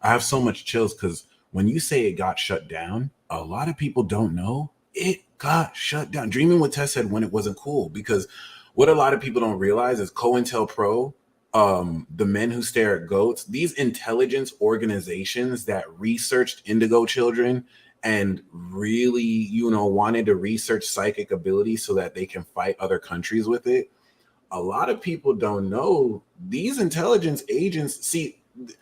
I have so much chills because when you say it got shut down, a lot of people don't know it got shut down. Dreaming with Tess said when it wasn't cool, because what a lot of people don't realize is COINTELPRO, the Men Who Stare at Goats, these intelligence organizations that researched indigo children and really, you know, wanted to research psychic ability so that they can fight other countries with it. A lot of people don't know these intelligence agents. See,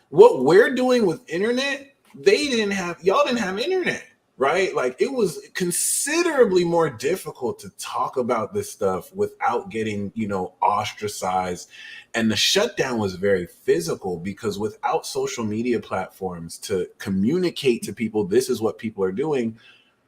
what we're doing with internet, y'all didn't have internet, right? Like, it was considerably more difficult to talk about this stuff without getting, you know, ostracized. And the shutdown was very physical because without social media platforms to communicate to people, this is what people are doing,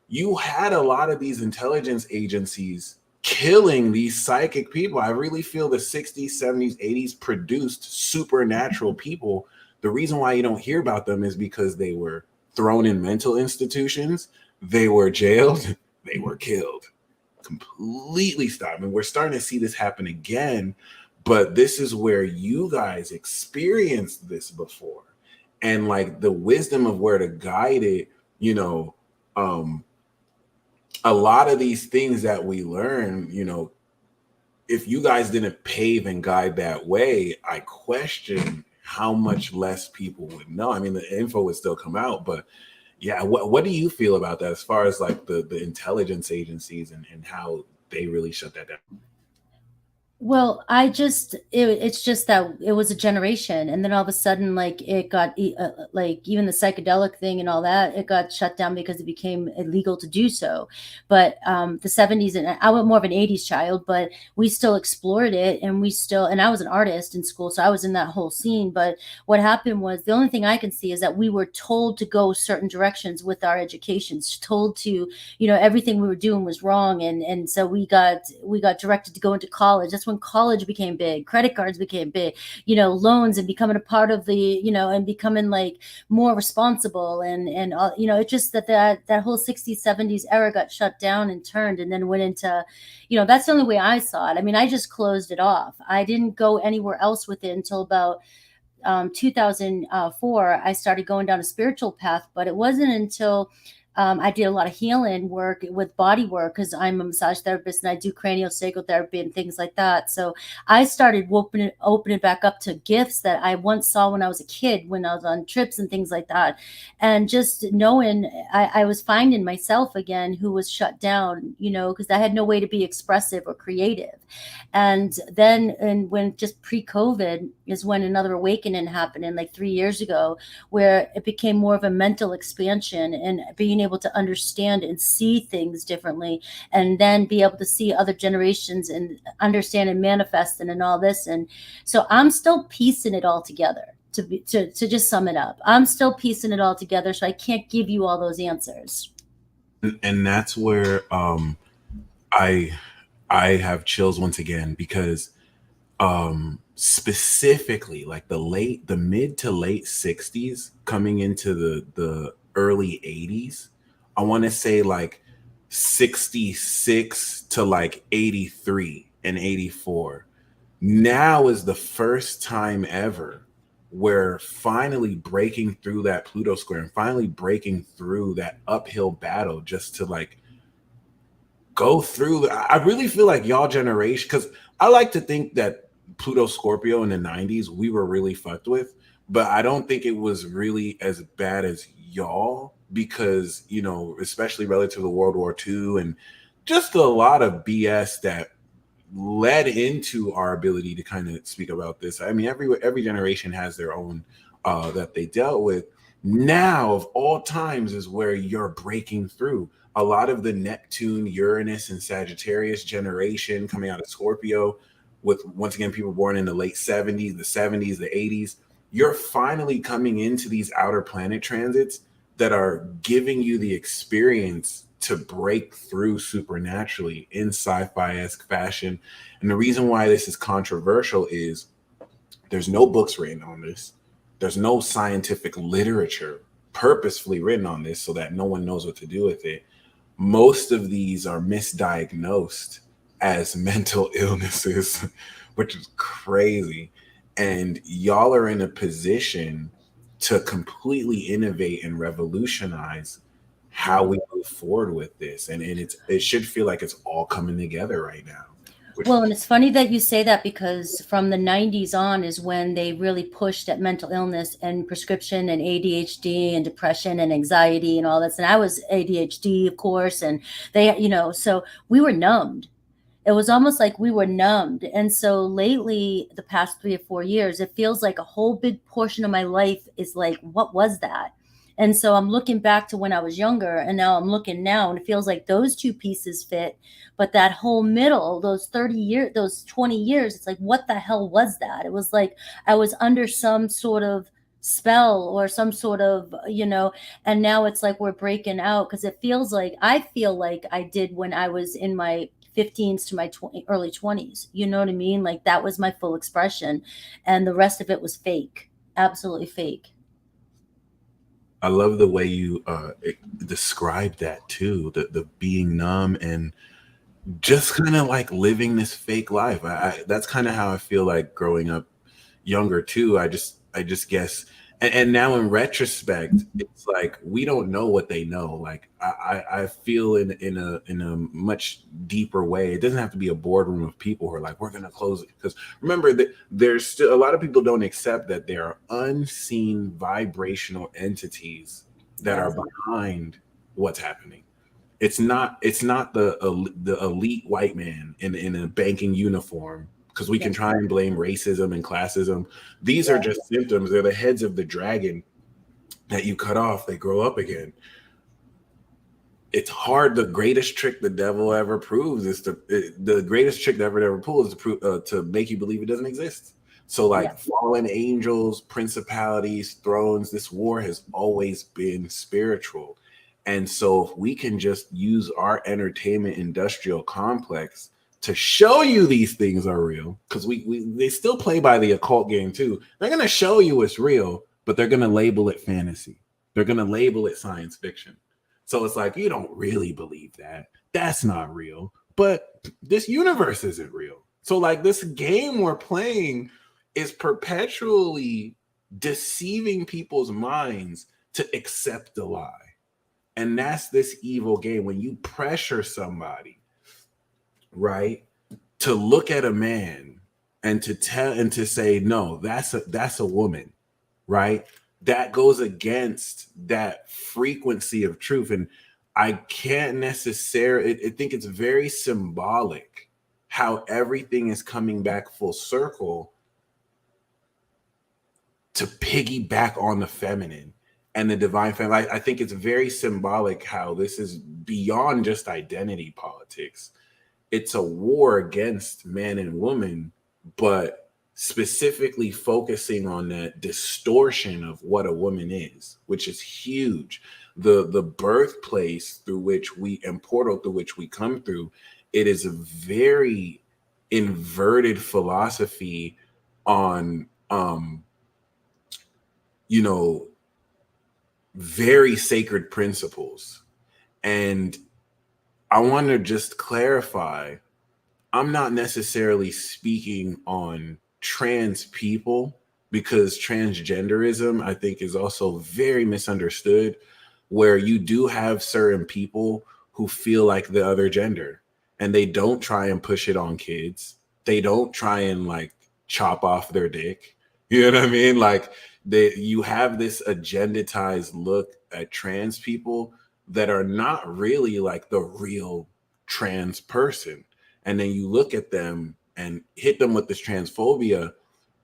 you had a lot of these intelligence agencies killing these psychic people. I really feel the 60s, 70s, 80s produced supernatural people. The reason why you don't hear about them is because they were thrown in mental institutions, they were jailed, they were killed. Completely stopped. And we're starting to see this happen again, but this is where you guys experienced this before. And like the wisdom of where to guide it, you know, a lot of these things that we learn, you know, if you guys didn't pave and guide that way, I question how much less people would know. I mean, the info would still come out, but yeah, what do you feel about that as far as like the intelligence agencies and how they really shut that down? Well, it's just that it was a generation, and then all of a sudden, like it got like even the psychedelic thing and all that, it got shut down because it became illegal to do so. But the 70s, and I was more of an 80s child, but we still explored it, and and I was an artist in school, so I was in that whole scene. But what happened was the only thing I can see is that we were told to go certain directions with our educations, told to, everything we were doing was wrong, and so we got directed to go into college. That's when college became big, credit cards became big, loans, and becoming a part of the, and becoming like more responsible, and it's just that whole 60s 70s era got shut down and turned, and then went into, that's the only way I saw it. I mean, I just closed it off. I didn't go anywhere else with it until about 2004. I started going down a spiritual path, but it wasn't until I did a lot of healing work with body work, because I'm a massage therapist and I do craniosacral therapy and things like that. So I started opening back up to gifts that I once saw when I was a kid, when I was on trips and things like that. And just knowing I was finding myself again, who was shut down, because I had no way to be expressive or creative. And when just pre-COVID is when another awakening happened, in like 3 years ago, where it became more of a mental expansion and being able to understand and see things differently, and then be able to see other generations and understand and manifest and all this. And so I'm still piecing it all together. To just sum it up, I'm still piecing it all together, so I can't give you all those answers. And that's where I I have chills once again, because specifically like the mid to late 60s coming into the early 80s, I want to say like 66 to like 83 and 84, now is the first time ever where finally breaking through that Pluto square and finally breaking through that uphill battle just to like go through. I really feel like y'all generation, because I like to think that Pluto Scorpio in the 90s we were really fucked with, but I don't think it was really as bad as y'all, because especially relative to World War II and just a lot of BS that led into our ability to kind of speak about this. I mean, every generation has their own that they dealt with. Now of all times is where you're breaking through. A lot of the Neptune, Uranus, and Sagittarius generation coming out of Scorpio, with once again people born in the late 70s, the 70s, the 80s, you're finally coming into these outer planet transits that are giving you the experience to break through supernaturally in sci-fi-esque fashion. And the reason why this is controversial is there's no books written on this. There's no scientific literature purposefully written on this so that no one knows what to do with it. Most of these are misdiagnosed as mental illnesses, which is crazy. And y'all are in a position to completely innovate and revolutionize how we move forward with this. And it should feel like it's all coming together right now. Well, and it's funny that you say that, because from the 90s on is when they really pushed at mental illness and prescription and ADHD and depression and anxiety and all this. And I was ADHD, of course, and so we were numbed. It was almost like we were numbed. And so lately, the past 3 or 4 years, it feels like a whole big portion of my life is like, what was that? And so I'm looking back to when I was younger, and now I'm looking now, and it feels like those two pieces fit. But that whole middle, those 30 years, those 20 years, it's like, what the hell was that? It was like I was under some sort of spell or some sort of, and now it's like we're breaking out, because I feel like I did when I was in my 15s to my early 20s. You know what I mean? Like that was my full expression, and the rest of it was fake, absolutely fake. I love the way you describe that too, the being numb and just kind of like living this fake life. That's kind of how I feel like growing up younger too. I just guess, and now in retrospect, it's like we don't know what they know. Like I feel in a much deeper way. It doesn't have to be a boardroom of people who are like, we're gonna close it. Because remember that there's still a lot of people don't accept that there are unseen vibrational entities that are Yes. behind what's happening. It's not the elite white man in a banking uniform because we can try and blame racism and classism. These are just symptoms. They're the heads of the dragon that you cut off. They grow up again. It's hard. The greatest trick the devil ever proves is the greatest trick the devil ever pulls is to make you believe it doesn't exist. So like fallen angels, principalities, thrones, this war has always been spiritual. And so if we can just use our entertainment industrial complex to show you these things are real, because they still play by the occult game too. They're going to show you it's real, but they're going to label it fantasy. They're going to label it science fiction. So it's like, you don't really believe that. That's not real. But this universe isn't real. So like this game we're playing is perpetually deceiving people's minds to accept the lie. And that's this evil game. When you pressure somebody, right, to look at a man and to tell and to say, no, that's a woman, right? That goes against that frequency of truth. And I can't necessarily, I think it's very symbolic how everything is coming back full circle to piggyback on the feminine and the divine feminine. I think it's very symbolic how this is beyond just identity politics. It's a war against man and woman, but specifically focusing on that distortion of what a woman is, which is huge. The birthplace through which and portal through which we come through, it is a very inverted philosophy on, very sacred principles. And I want to just clarify, I'm not necessarily speaking on trans people, because transgenderism, I think, is also very misunderstood, where you do have certain people who feel like the other gender and they don't try and push it on kids. They don't try and like chop off their dick. You know what I mean? Like you have this agendatized look at trans people that are not really like the real trans person. And then you look at them and hit them with this transphobia,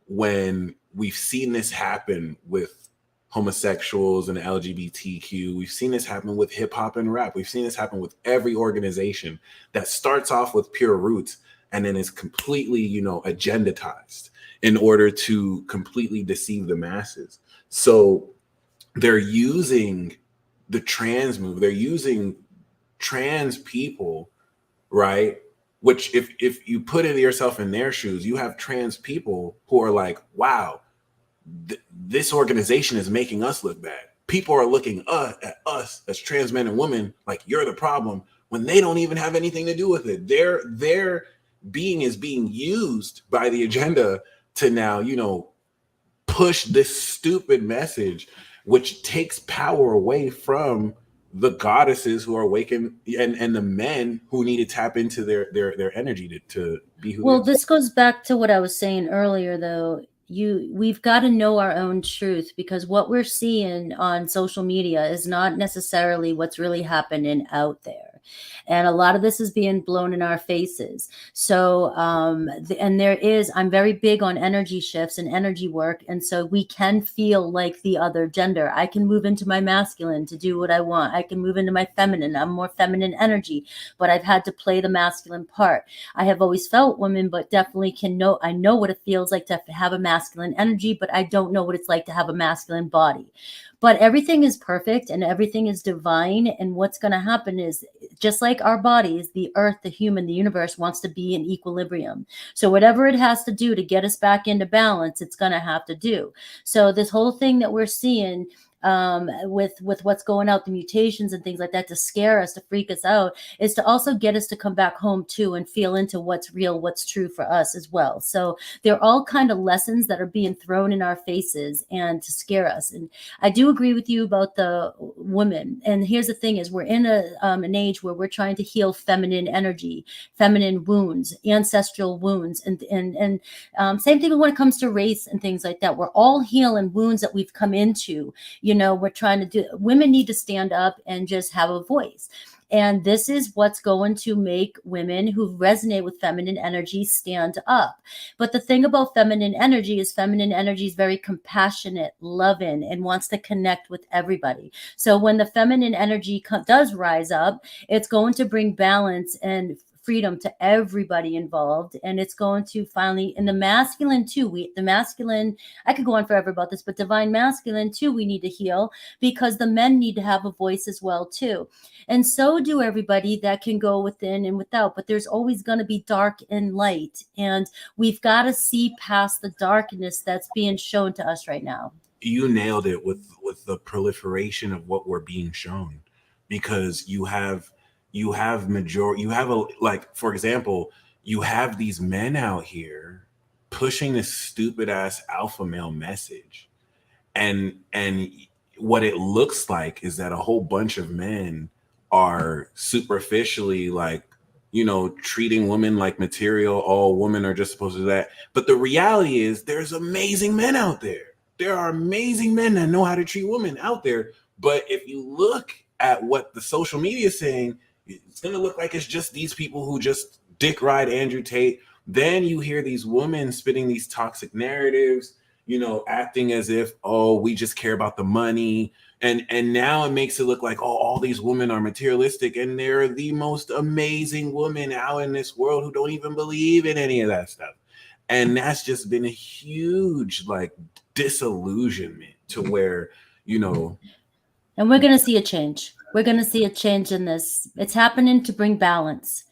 when we've seen this happen with homosexuals and LGBTQ. We've seen this happen with hip hop and rap. We've seen this happen with every organization that starts off with pure roots and then is completely, agendatized in order to completely deceive the masses. So they're using the trans move. They're using trans people, right? Which if you put yourself in their shoes, you have trans people who are like, wow, this organization is making us look bad. People are looking at us as trans men and women like you're the problem, when they don't even have anything to do with it. Their being is being used by the agenda to now, push this stupid message, which takes power away from the goddesses who are awakened and the men who need to tap into their energy to be who. Well, this goes back to what I was saying earlier, though. We've got to know our own truth, because what we're seeing on social media is not necessarily what's really happening out there. And a lot of this is being blown in our faces. So, and I'm very big on energy shifts and energy work. And so we can feel like the other gender. I can move into my masculine to do what I want. I can move into my feminine. I'm more feminine energy, but I've had to play the masculine part. I have always felt women, but definitely I know what it feels like to have a masculine energy, but I don't know what it's like to have a masculine body. But everything is perfect and everything is divine. And what's going to happen is, just like our bodies, the earth, the human, the universe wants to be in equilibrium. So whatever it has to do to get us back into balance, it's going to have to do. So this whole thing that we're seeing with what's going out, the mutations and things like that, to scare us, to freak us out, is to also get us to come back home too and feel into what's real, what's true for us as well. So they're all kind of lessons that are being thrown in our faces and to scare us. And I do agree with you about the women. And here's the thing is, we're in an age where we're trying to heal feminine energy, feminine wounds, ancestral wounds, and same thing when it comes to race and things like that. We're all healing wounds that we've come into. We're trying to women need to stand up and just have a voice. And this is what's going to make women who resonate with feminine energy stand up. But the thing about feminine energy is very compassionate, loving, and wants to connect with everybody. So when the feminine energy does rise up, it's going to bring balance and freedom to everybody involved, and it's going to finally, in the masculine too, the masculine, I could go on forever about this, but divine masculine too, we need to heal, because the men need to have a voice as well too, and so do everybody that can go within and without. But there's always going to be dark and light, and we've got to see past the darkness that's being shown to us right now. You nailed it with the proliferation of what we're being shown, because you have like, for example, you have these men out here pushing this stupid ass alpha male message, and what it looks like is that a whole bunch of men are superficially, like, treating women like material. All women are just supposed to do that. But the reality is there's amazing men out there. There are amazing men that know how to treat women out there. But if you look at what the social media is saying, it's going to look like it's just these people who just dick ride Andrew Tate. Then you hear these women spitting these toxic narratives, acting as if, oh, we just care about the money. And now it makes it look like, oh, all these women are materialistic, and they're the most amazing women out in this world who don't even believe in any of that stuff. And that's just been a huge, like, disillusionment to where, And we're going to see a change. We're going to see a change in this. It's happening to bring balance.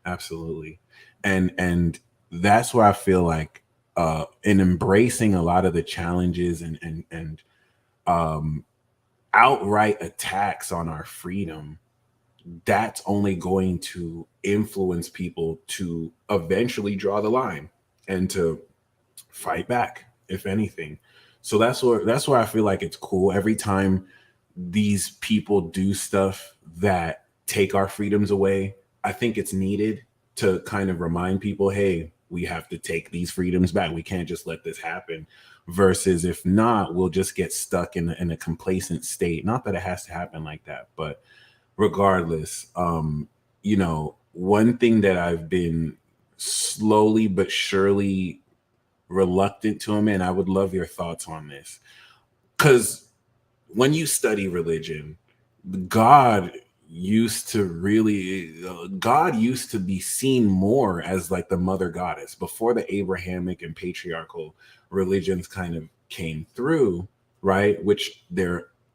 Absolutely. And that's where I feel like in embracing a lot of the challenges and outright attacks on our freedom, that's only going to influence people to eventually draw the line and to fight back, if anything. So that's where I feel like it's cool every time these people do stuff that take our freedoms away. I think it's needed to kind of remind people, hey, we have to take these freedoms back. We can't just let this happen. Versus if not, we'll just get stuck in a complacent state. Not that it has to happen like that, but regardless, one thing that I've been slowly but surely reluctant to him, and I would love your thoughts on this, because when you study religion, God used to be seen more as like the mother goddess before the Abrahamic and patriarchal religions kind of came through, right? Which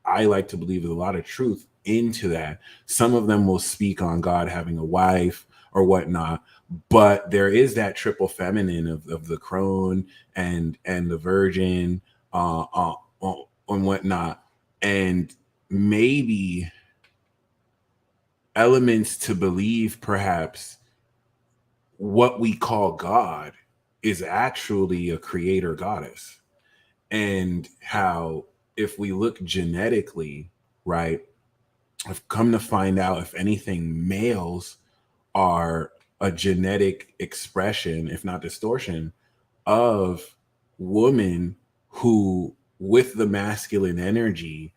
I like to believe there's a lot of truth into that. Some of them will speak on God having a wife or whatnot, but there is that triple feminine of the crone and the virgin and whatnot, and maybe elements to believe perhaps what we call God is actually a creator goddess. And how, if we look genetically, right, I've come to find out, if anything, males are a genetic expression, if not distortion, of women who, with the masculine energy,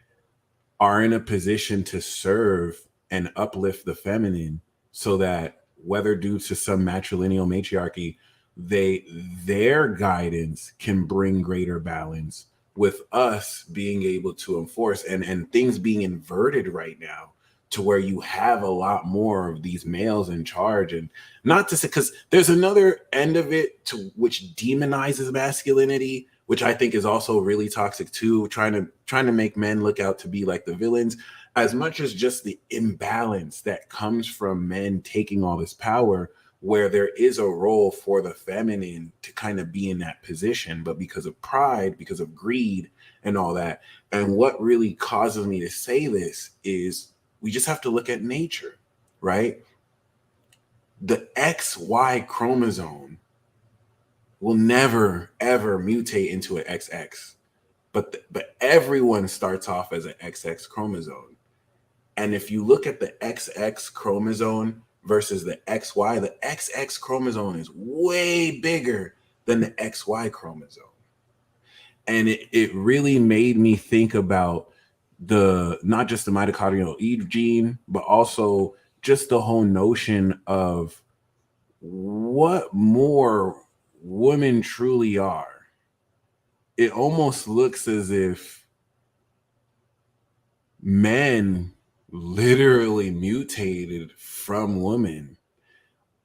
are in a position to serve and uplift the feminine, so that whether due to some matrilineal matriarchy, their guidance can bring greater balance, with us being able to enforce, and things being inverted right now to where you have a lot more of these males in charge. And not to say, because there's another end of it to which demonizes masculinity, which I think is also really toxic too, trying to make men look out to be like the villains, as much as just the imbalance that comes from men taking all this power, where there is a role for the feminine to kind of be in that position, but because of pride, because of greed and all that. And what really causes me to say this is, we just have to look at nature, right? The XY chromosome will never, ever mutate into an XX. But everyone starts off as an XX chromosome. And if you look at the XX chromosome versus the XY, the XX chromosome is way bigger than the XY chromosome. And it really made me think about the not just the mitochondrial Eve gene, but also just the whole notion of what more women truly are. It almost looks as if men literally mutated from women,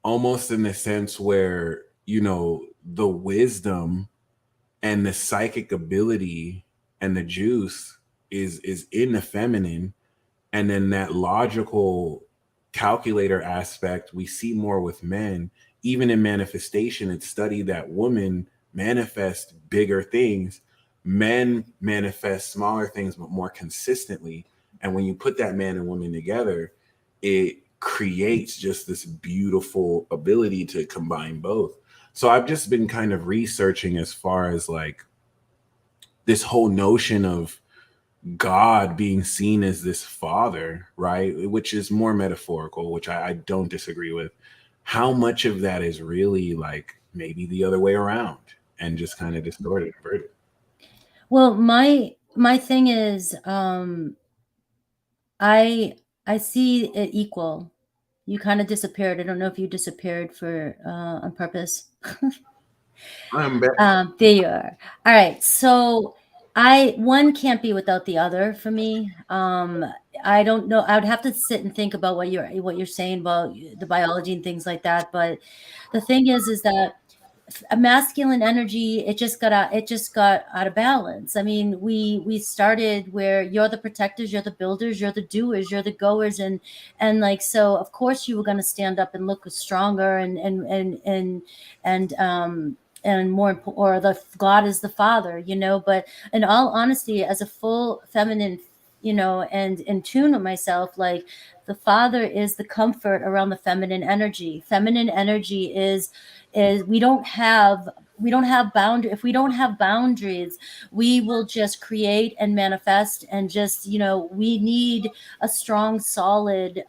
almost in the sense where, you know, the wisdom and the psychic ability and the juice is in the feminine, and then that logical calculator aspect we see more with men. Even in manifestation, it's studied that women manifest bigger things, men manifest smaller things but more consistently. And when you put that man and woman together, it creates just this beautiful ability to combine both. So I've just been kind of researching as far as like this whole notion of God being seen as this father, right? Which is more metaphorical, which I don't disagree with. How much of that is really like maybe the other way around and just kind of distorted, inverted? Well, my thing is, I see it equal. You kind of disappeared. I don't know if you disappeared for on purpose. I'm back. There you are. All right. So one can't be without the other for me. I don't know. I would have to sit and think about what you're saying about the biology and things like that. But the thing is that a masculine energy, it just got out of balance. I mean, we started where you're the protectors, you're the builders, you're the doers, you're the goers, and like, so of course you were going to stand up and look stronger and more, or the God is the father, you know. But in all honesty, as a full feminine, you know, and in tune with myself, like, the father is the comfort around the feminine energy. Feminine energy is we don't have boundary. If we don't have boundaries, we will just create and manifest, and just, you know, we need a strong, solid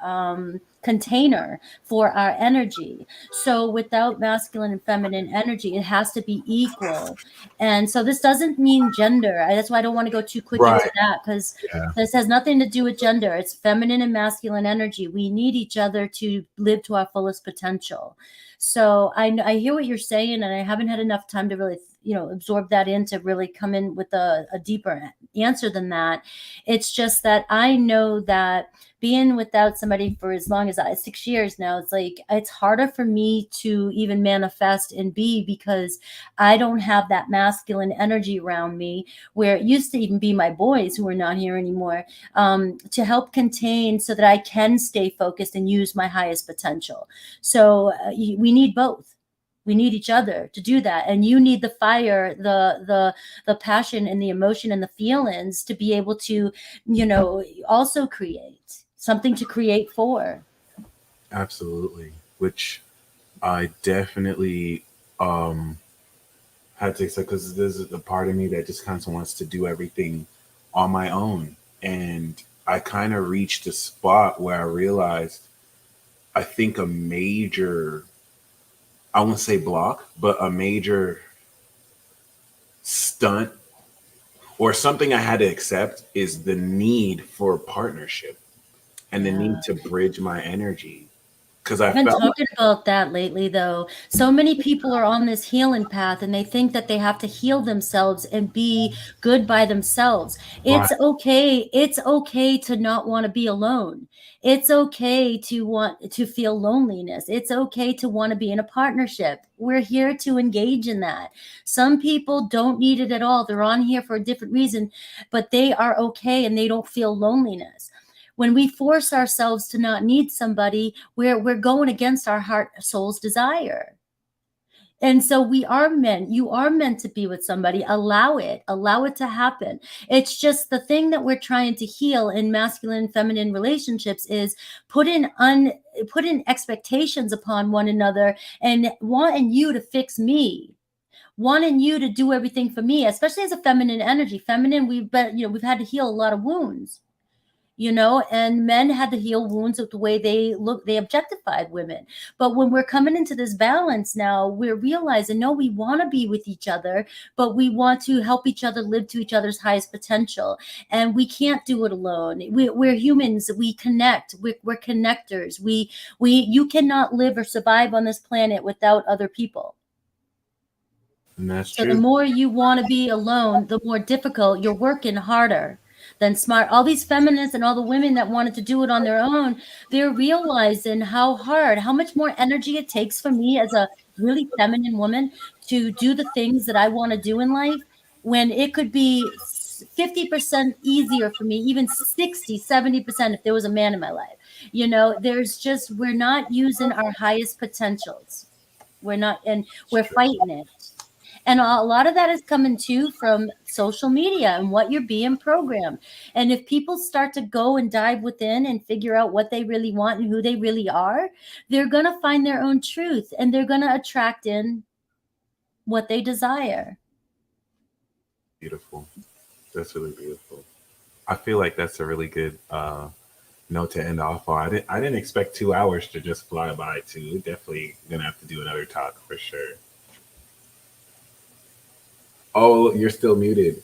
container for our energy. So without masculine and feminine energy, it has to be equal. And so this doesn't mean gender. That's why I don't want to go too quick Right. into that, because Yeah. this has nothing to do with gender. It's feminine and masculine energy. We need each other to live to our fullest potential. So I hear what you're saying, and I haven't had enough time to really, you know, absorb that in to really come in with a deeper answer than that. It's just that I know that being without somebody for as long as 6 years now, it's like, it's harder for me to even manifest and be, because I don't have that masculine energy around me, where it used to even be my boys, who are not here anymore, to help contain, so that I can stay focused and use my highest potential. So we need both. We need each other to do that, and you need the fire, the passion, and the emotion, and the feelings, to be able to, you know, also create something to create for. Absolutely. Which I definitely had to accept, because there's a part of me that just kind of wants to do everything on my own. And I kind of reached a spot where I realized, I think a major, I won't say block, but a major stunt or something I had to accept is the need for partnership and the Yeah. need to bridge my energy. Because I I've been felt like, talking about that lately, though. So many people are on this healing path, and they think that they have to heal themselves and be good by themselves. right, It's okay. It's okay to not want to be alone. It's okay to want to feel loneliness. It's okay to want to be in a partnership. We're here to engage in that. Some people don't need it at all. They're on here for a different reason, but they are okay and they don't feel loneliness. When we force ourselves to not need somebody, we're going against our heart soul's desire. And so you are meant to be with somebody. Allow it to happen. It's just the thing that we're trying to heal in masculine and feminine relationships is put in expectations upon one another, and wanting you to fix me, wanting you to do everything for me, especially as a feminine energy. Feminine, we've had to heal a lot of wounds. you know, and men had to heal wounds with the way they objectified women. But when we're coming into this balance now, we're realizing, no, we want to be with each other, but we want to help each other live to each other's highest potential. And we can't do it alone. We're humans. We connect. We're connectors. You cannot live or survive on this planet without other people. And that's So the true. more you want to be alone, the more difficult. You're working harder than smart. All these feminists and all the women that wanted to do it on their own, they're realizing how hard, how much more energy it takes for me as a really feminine woman to do the things that I want to do in life, when it could be 50% easier for me, even 60, 70% if there was a man in my life. You know, we're not using our highest potentials. We're not, and we're fighting it. And a lot of that is coming too from social media and what you're being programmed. And if people start to go and dive within and figure out what they really want and who they really are, they're going to find their own truth, and they're going to attract in what they desire. Beautiful. That's really beautiful. I feel like that's a really good note to end off on. I didn't expect 2 hours to just fly by too. We're definitely gonna have to do another talk for sure. Oh, you're still muted.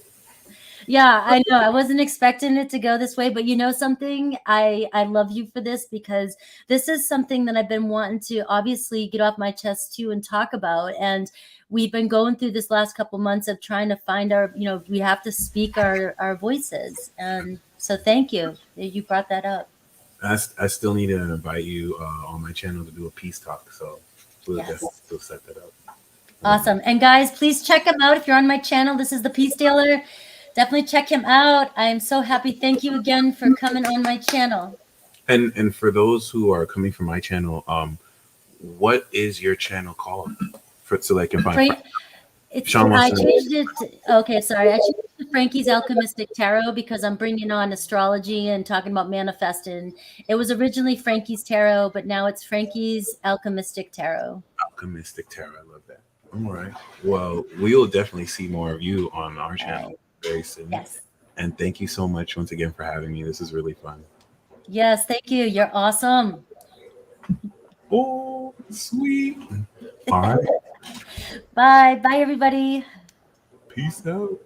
Yeah, I know. I wasn't expecting it to go this way, but you know something? I love you for this, because this is something that I've been wanting to obviously get off my chest too and talk about. And we've been going through this last couple months of trying to find our, you know, we have to speak our voices. And so thank you that you brought that up. I still need to invite you on my channel to do a peace talk, so we'll Yes. definitely still set that up. Awesome. And guys, please check him out if you're on my channel. This is the Peace Dealer. Definitely check him out. I am so happy. Thank you again for coming on my channel. And for those who are coming from my channel, what is your channel called? So they can find. Sean I wants to. changed it. Okay, sorry. I changed it to Frankie's Alchemistic Tarot because I'm bringing on astrology and talking about manifesting. It was originally Frankie's Tarot, but now it's Frankie's Alchemistic Tarot. Alchemistic Tarot. I love that. All right. Well, we will definitely see more of you on our channel very soon. Yes. And thank you so much once again for having me. This is really fun. Yes, thank you. You're awesome. Oh, sweet. All right. Bye. Bye, everybody. Peace out.